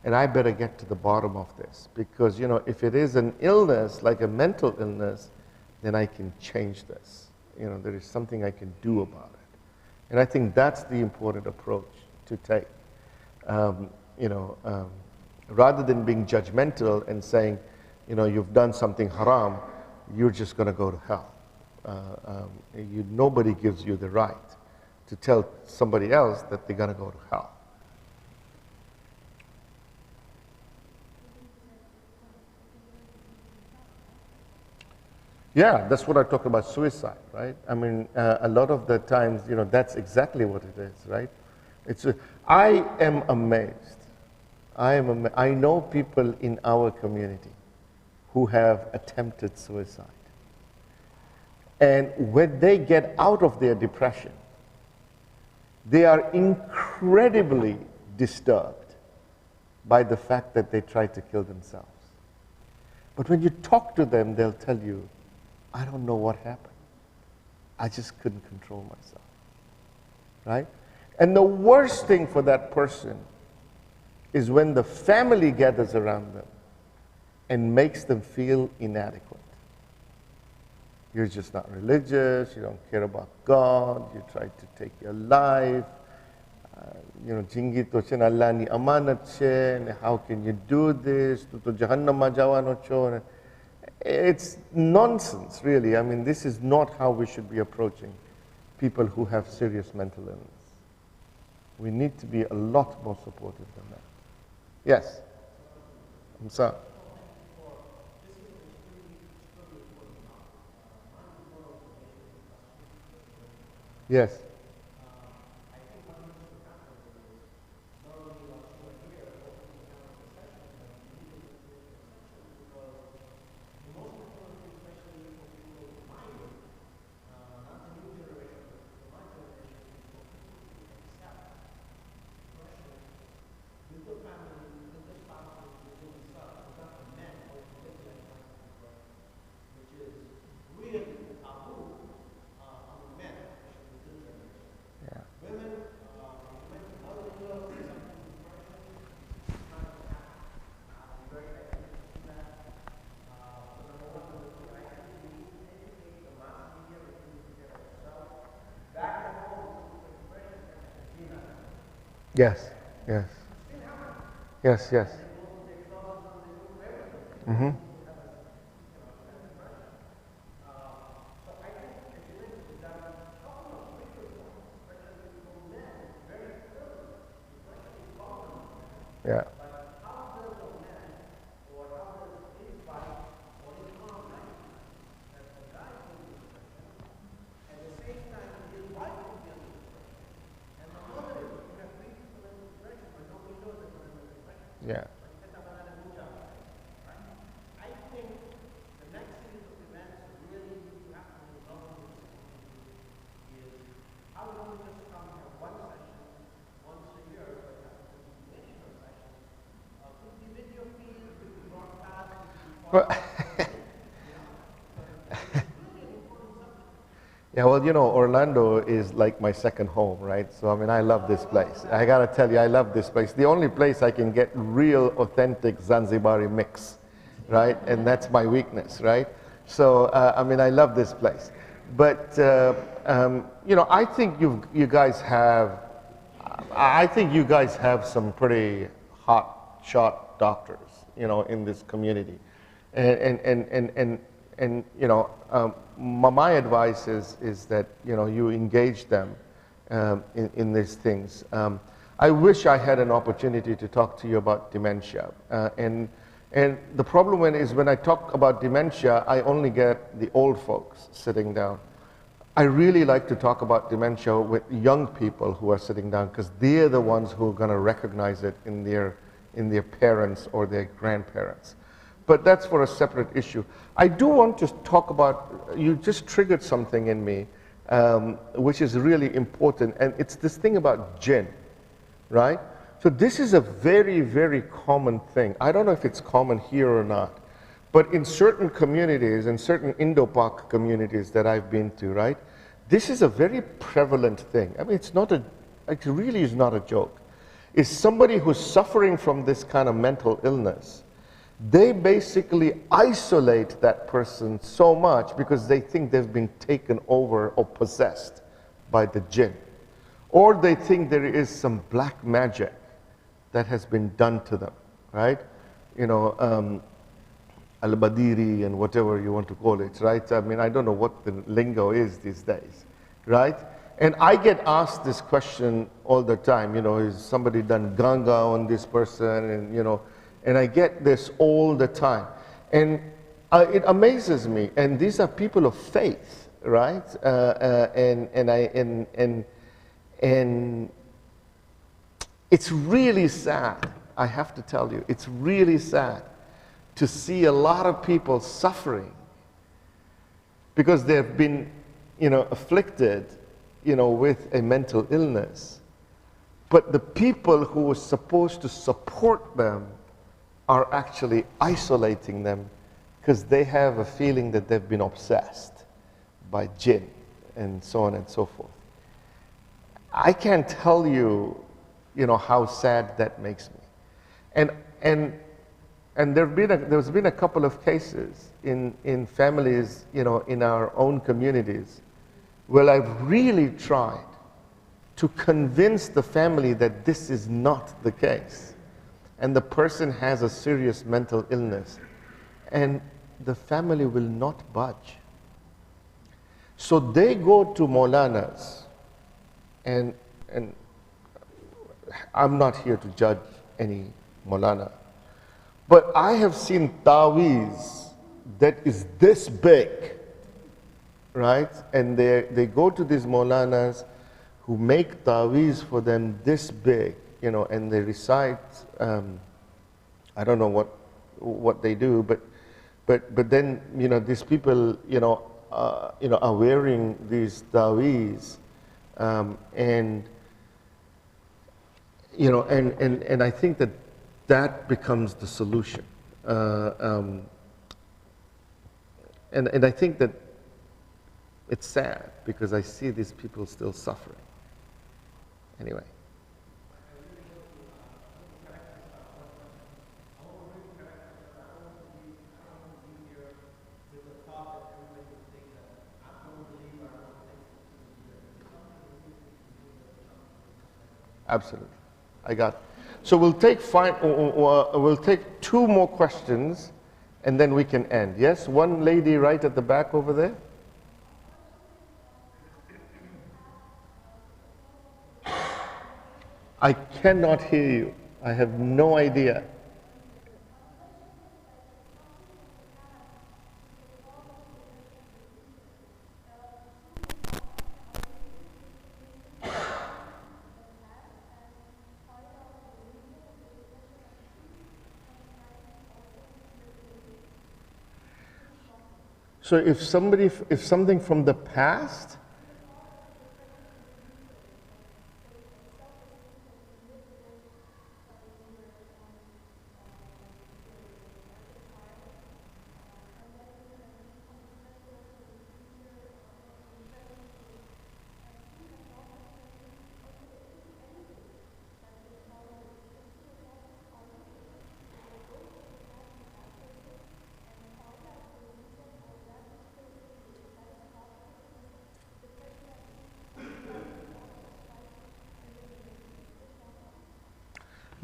B: And I better get to the bottom of this. Because, you know, if it is an illness, like a mental illness, then I can change this. You know, there is something I can do about it. And I think that's the important approach to take. Rather than being judgmental and saying, you know, you've done something haram, you're just going to go to hell. Nobody gives you the right to tell somebody else that they're going to go to hell. Yeah, that's what I talk about suicide, right? I mean, a lot of the times, you know, that's exactly what it is, right? I am amazed. I know people in our community who have attempted suicide. And when they get out of their depression, they are incredibly disturbed by the fact that they tried to kill themselves. But when you talk to them, they'll tell you, I don't know what happened. I just couldn't control myself, right? And the worst thing for that person is when the family gathers around them and makes them feel inadequate. You're just not religious, you don't care about God, you tried to take your life, Jingi to chen Allah ni amanat chen, how can you do this? To Jahannam majawano chon. It's nonsense, really. I mean, this is not how we should be approaching people who have serious mental illness. We need to be a lot more supportive than that. Yes? I'm sorry. Yes. Yes, yes. Yes, yes. Mm-hmm. Yeah. Yeah. Yeah, well, you know, Orlando is like my second home, right? So, I mean, I love this place. I gotta tell you, I love this place. The only place I can get real, authentic Zanzibari mix, right? And that's my weakness, right? So, I mean, I love this place. But, you know, I think you guys have, I think you guys have some pretty hot shot doctors, you know, in this community. And you know, my advice is that, you know, you engage them in these things. I wish I had an opportunity to talk to you about dementia. And the problem is when I talk about dementia, I only get the old folks sitting down. I really like to talk about dementia with young people who are sitting down, because they're the ones who are going to recognize it in their parents or their grandparents. But that's for a separate issue. I do want to talk about, you just triggered something in me, which is really important, and it's this thing about jinn, right? So this is a very, very common thing. I don't know if it's common here or not, but in certain communities, in certain Indo-Pak communities that I've been to, right, this is a very prevalent thing. I mean, it's not a, it really is not a joke. Is somebody who's suffering from this kind of mental illness, they basically isolate that person so much because they think they've been taken over or possessed by the jinn. Or they think there is some black magic that has been done to them, right? You know, al-Badiri and whatever you want to call it, right? I mean, I don't know what the lingo is these days, right? And I get asked this question all the time, you know, is somebody done Ganga on this person? And, you know, and I get this all the time. And it amazes me. And these are people of faith, right? And it's really sad, I have to tell you, it's really sad to see a lot of people suffering because they've been, you know, afflicted, you know, with a mental illness. But the people who are supposed to support them are actually isolating them because they have a feeling that they've been obsessed by jinn and so on and so forth. I can't tell you, you know, how sad that makes me. And there's been a couple of cases in families, you know, in our own communities where I've really tried to convince the family that this is not the case. And the person has a serious mental illness. And the family will not budge. So they go to Maulanas, and I'm not here to judge any Maulana, but I have seen taweez that is this big, right? And they go to these Maulanas who make taweez for them this big, you know, and they recite, I don't know what they do, but then, you know, these people, you know, are wearing these taweez, and you know, and I think that becomes the solution, and I think that it's sad because I see these people still suffering. Anyway. Absolutely, I got it. So we'll take two more questions, and then we can end. Yes, one lady right at the back over there. I cannot hear you. I have no idea. So if something from the past,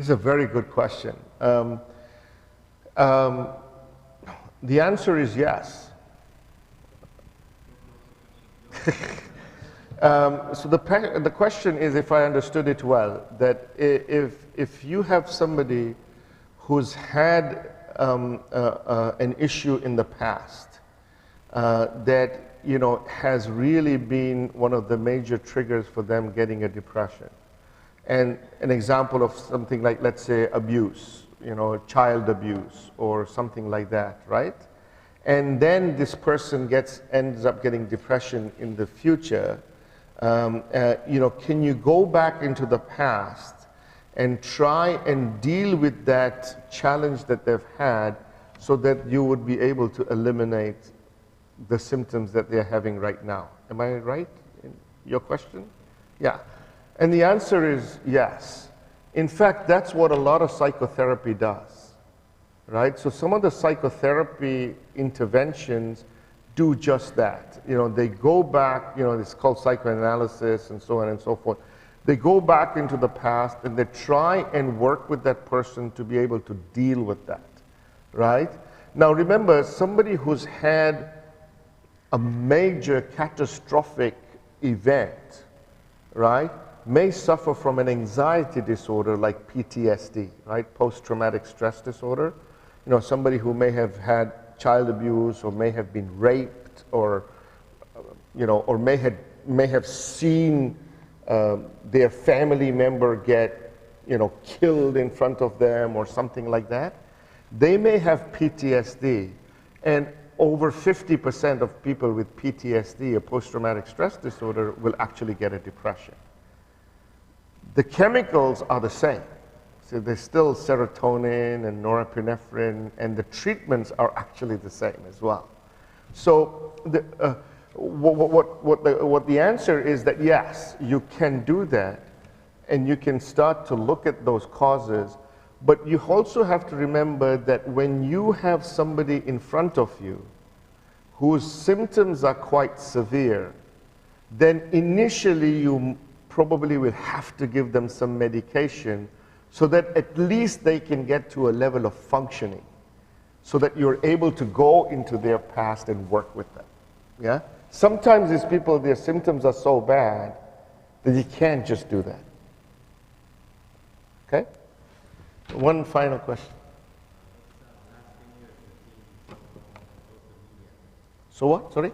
B: This is a very good question. The answer is yes. So the question is, if I understood it well, that if you have somebody who's had an issue in the past that has really been one of the major triggers for them getting a depression, and an example of something like, let's say, abuse, child abuse or something like that, right? And then this person ends up getting depression in the future. Can you go back into the past and try and deal with that challenge that they've had so that you would be able to eliminate the symptoms that they're having right now? Am I right in your question? Yeah. And the answer is yes. In fact, that's what a lot of psychotherapy does, right? So some of the psychotherapy interventions do just that. They go back, it's called psychoanalysis and so on and so forth. They go back into the past and they try and work with that person to be able to deal with that, right? Now remember, somebody who's had a major catastrophic event, right, may suffer from an anxiety disorder like PTSD, right, post-traumatic stress disorder. Somebody who may have had child abuse or may have been raped or may have seen their family member get killed in front of them or something like that. They may have PTSD, and over 50% of people with PTSD or post-traumatic stress disorder will actually get a depression. The chemicals are the same. So there's still serotonin and norepinephrine, and the treatments are actually the same as well. So what the answer is that yes, you can do that, and you can start to look at those causes, but you also have to remember that when you have somebody in front of you whose symptoms are quite severe, then initially you probably will have to give them some medication so that at least they can get to a level of functioning, so that you're able to go into their past and work with them. Yeah? Sometimes these people, their symptoms are so bad that you can't just do that. Okay? One final question. So what? Sorry?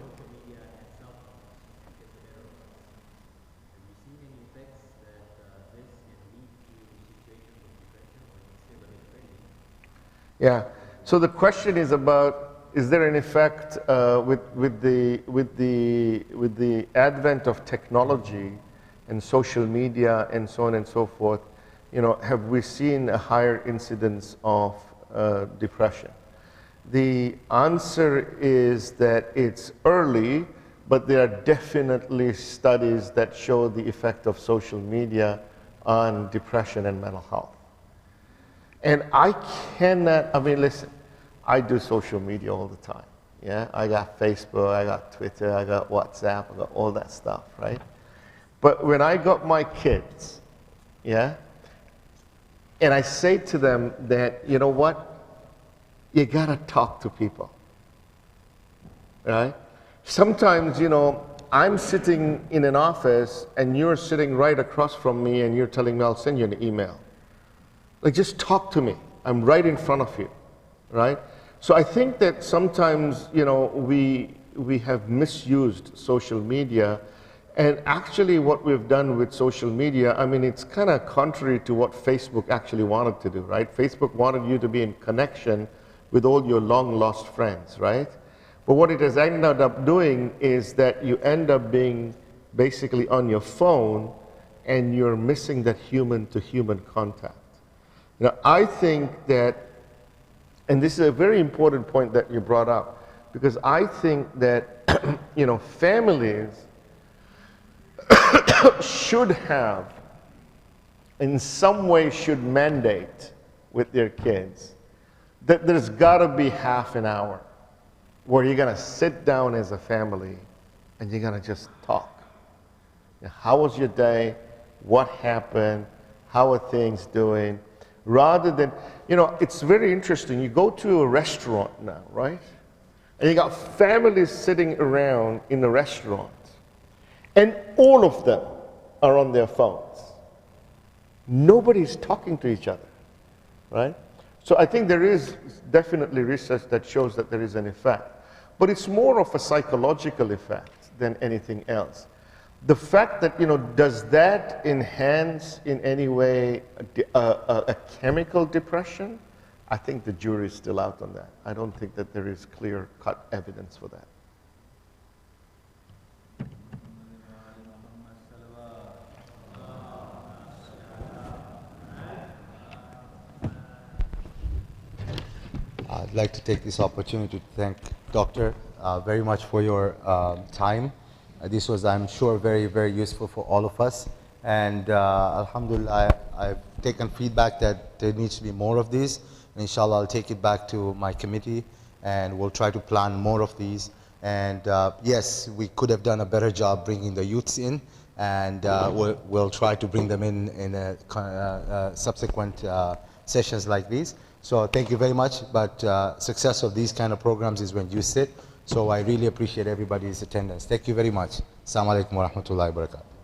B: Yeah. So the question is about, is there an effect with the advent of technology and social media and so on and so forth? Have we seen a higher incidence of depression? The answer is that it's early, but there are definitely studies that show the effect of social media on depression and mental health. And listen, I do social media all the time. Yeah, I got Facebook, I got Twitter, I got WhatsApp, I got all that stuff, right? But when I got my kids, yeah, and I say to them that, you know what, you gotta talk to people, right? Sometimes, I'm sitting in an office and you're sitting right across from me and you're telling me I'll send you an email. Like, just talk to me. I'm right in front of you, right? So I think that sometimes, we have misused social media, and actually what we've done with social media, it's kind of contrary to what Facebook actually wanted to do, right? Facebook wanted you to be in connection with all your long-lost friends, right? But what it has ended up doing is that you end up being basically on your phone, and you're missing that human-to-human contact. I think that, and this is a very important point that you brought up, because I think that, families should have, in some way should mandate with their kids that there's gotta be half an hour where you're gonna sit down as a family and you're gonna just talk. How was your day? What happened? How are things doing? rather than, you know, it's very interesting. You go to a restaurant now, right? And you got families sitting around in the restaurant, and all of them are on their phones. Nobody's talking to each other, right? So I think there is definitely research that shows that there is an effect, but it's more of a psychological effect than anything else. The fact that, you know, does that enhance in any way a chemical depression? I think the jury is still out on that. I don't think that there is clear-cut evidence for that.
G: I'd like to take this opportunity to thank Doctor very much for your time. This was, I'm sure, very, very useful for all of us. And Alhamdulillah, I've taken feedback that there needs to be more of these. And inshallah, I'll take it back to my committee and we'll try to plan more of these. And yes, we could have done a better job bringing the youths in, and we'll try to bring them in a subsequent sessions like these. So thank you very much, but success of these kind of programs is when you sit. So I really appreciate everybody's attendance. Thank you very much. Assalamu alaikum wa rahmatullahi wa barakatuh.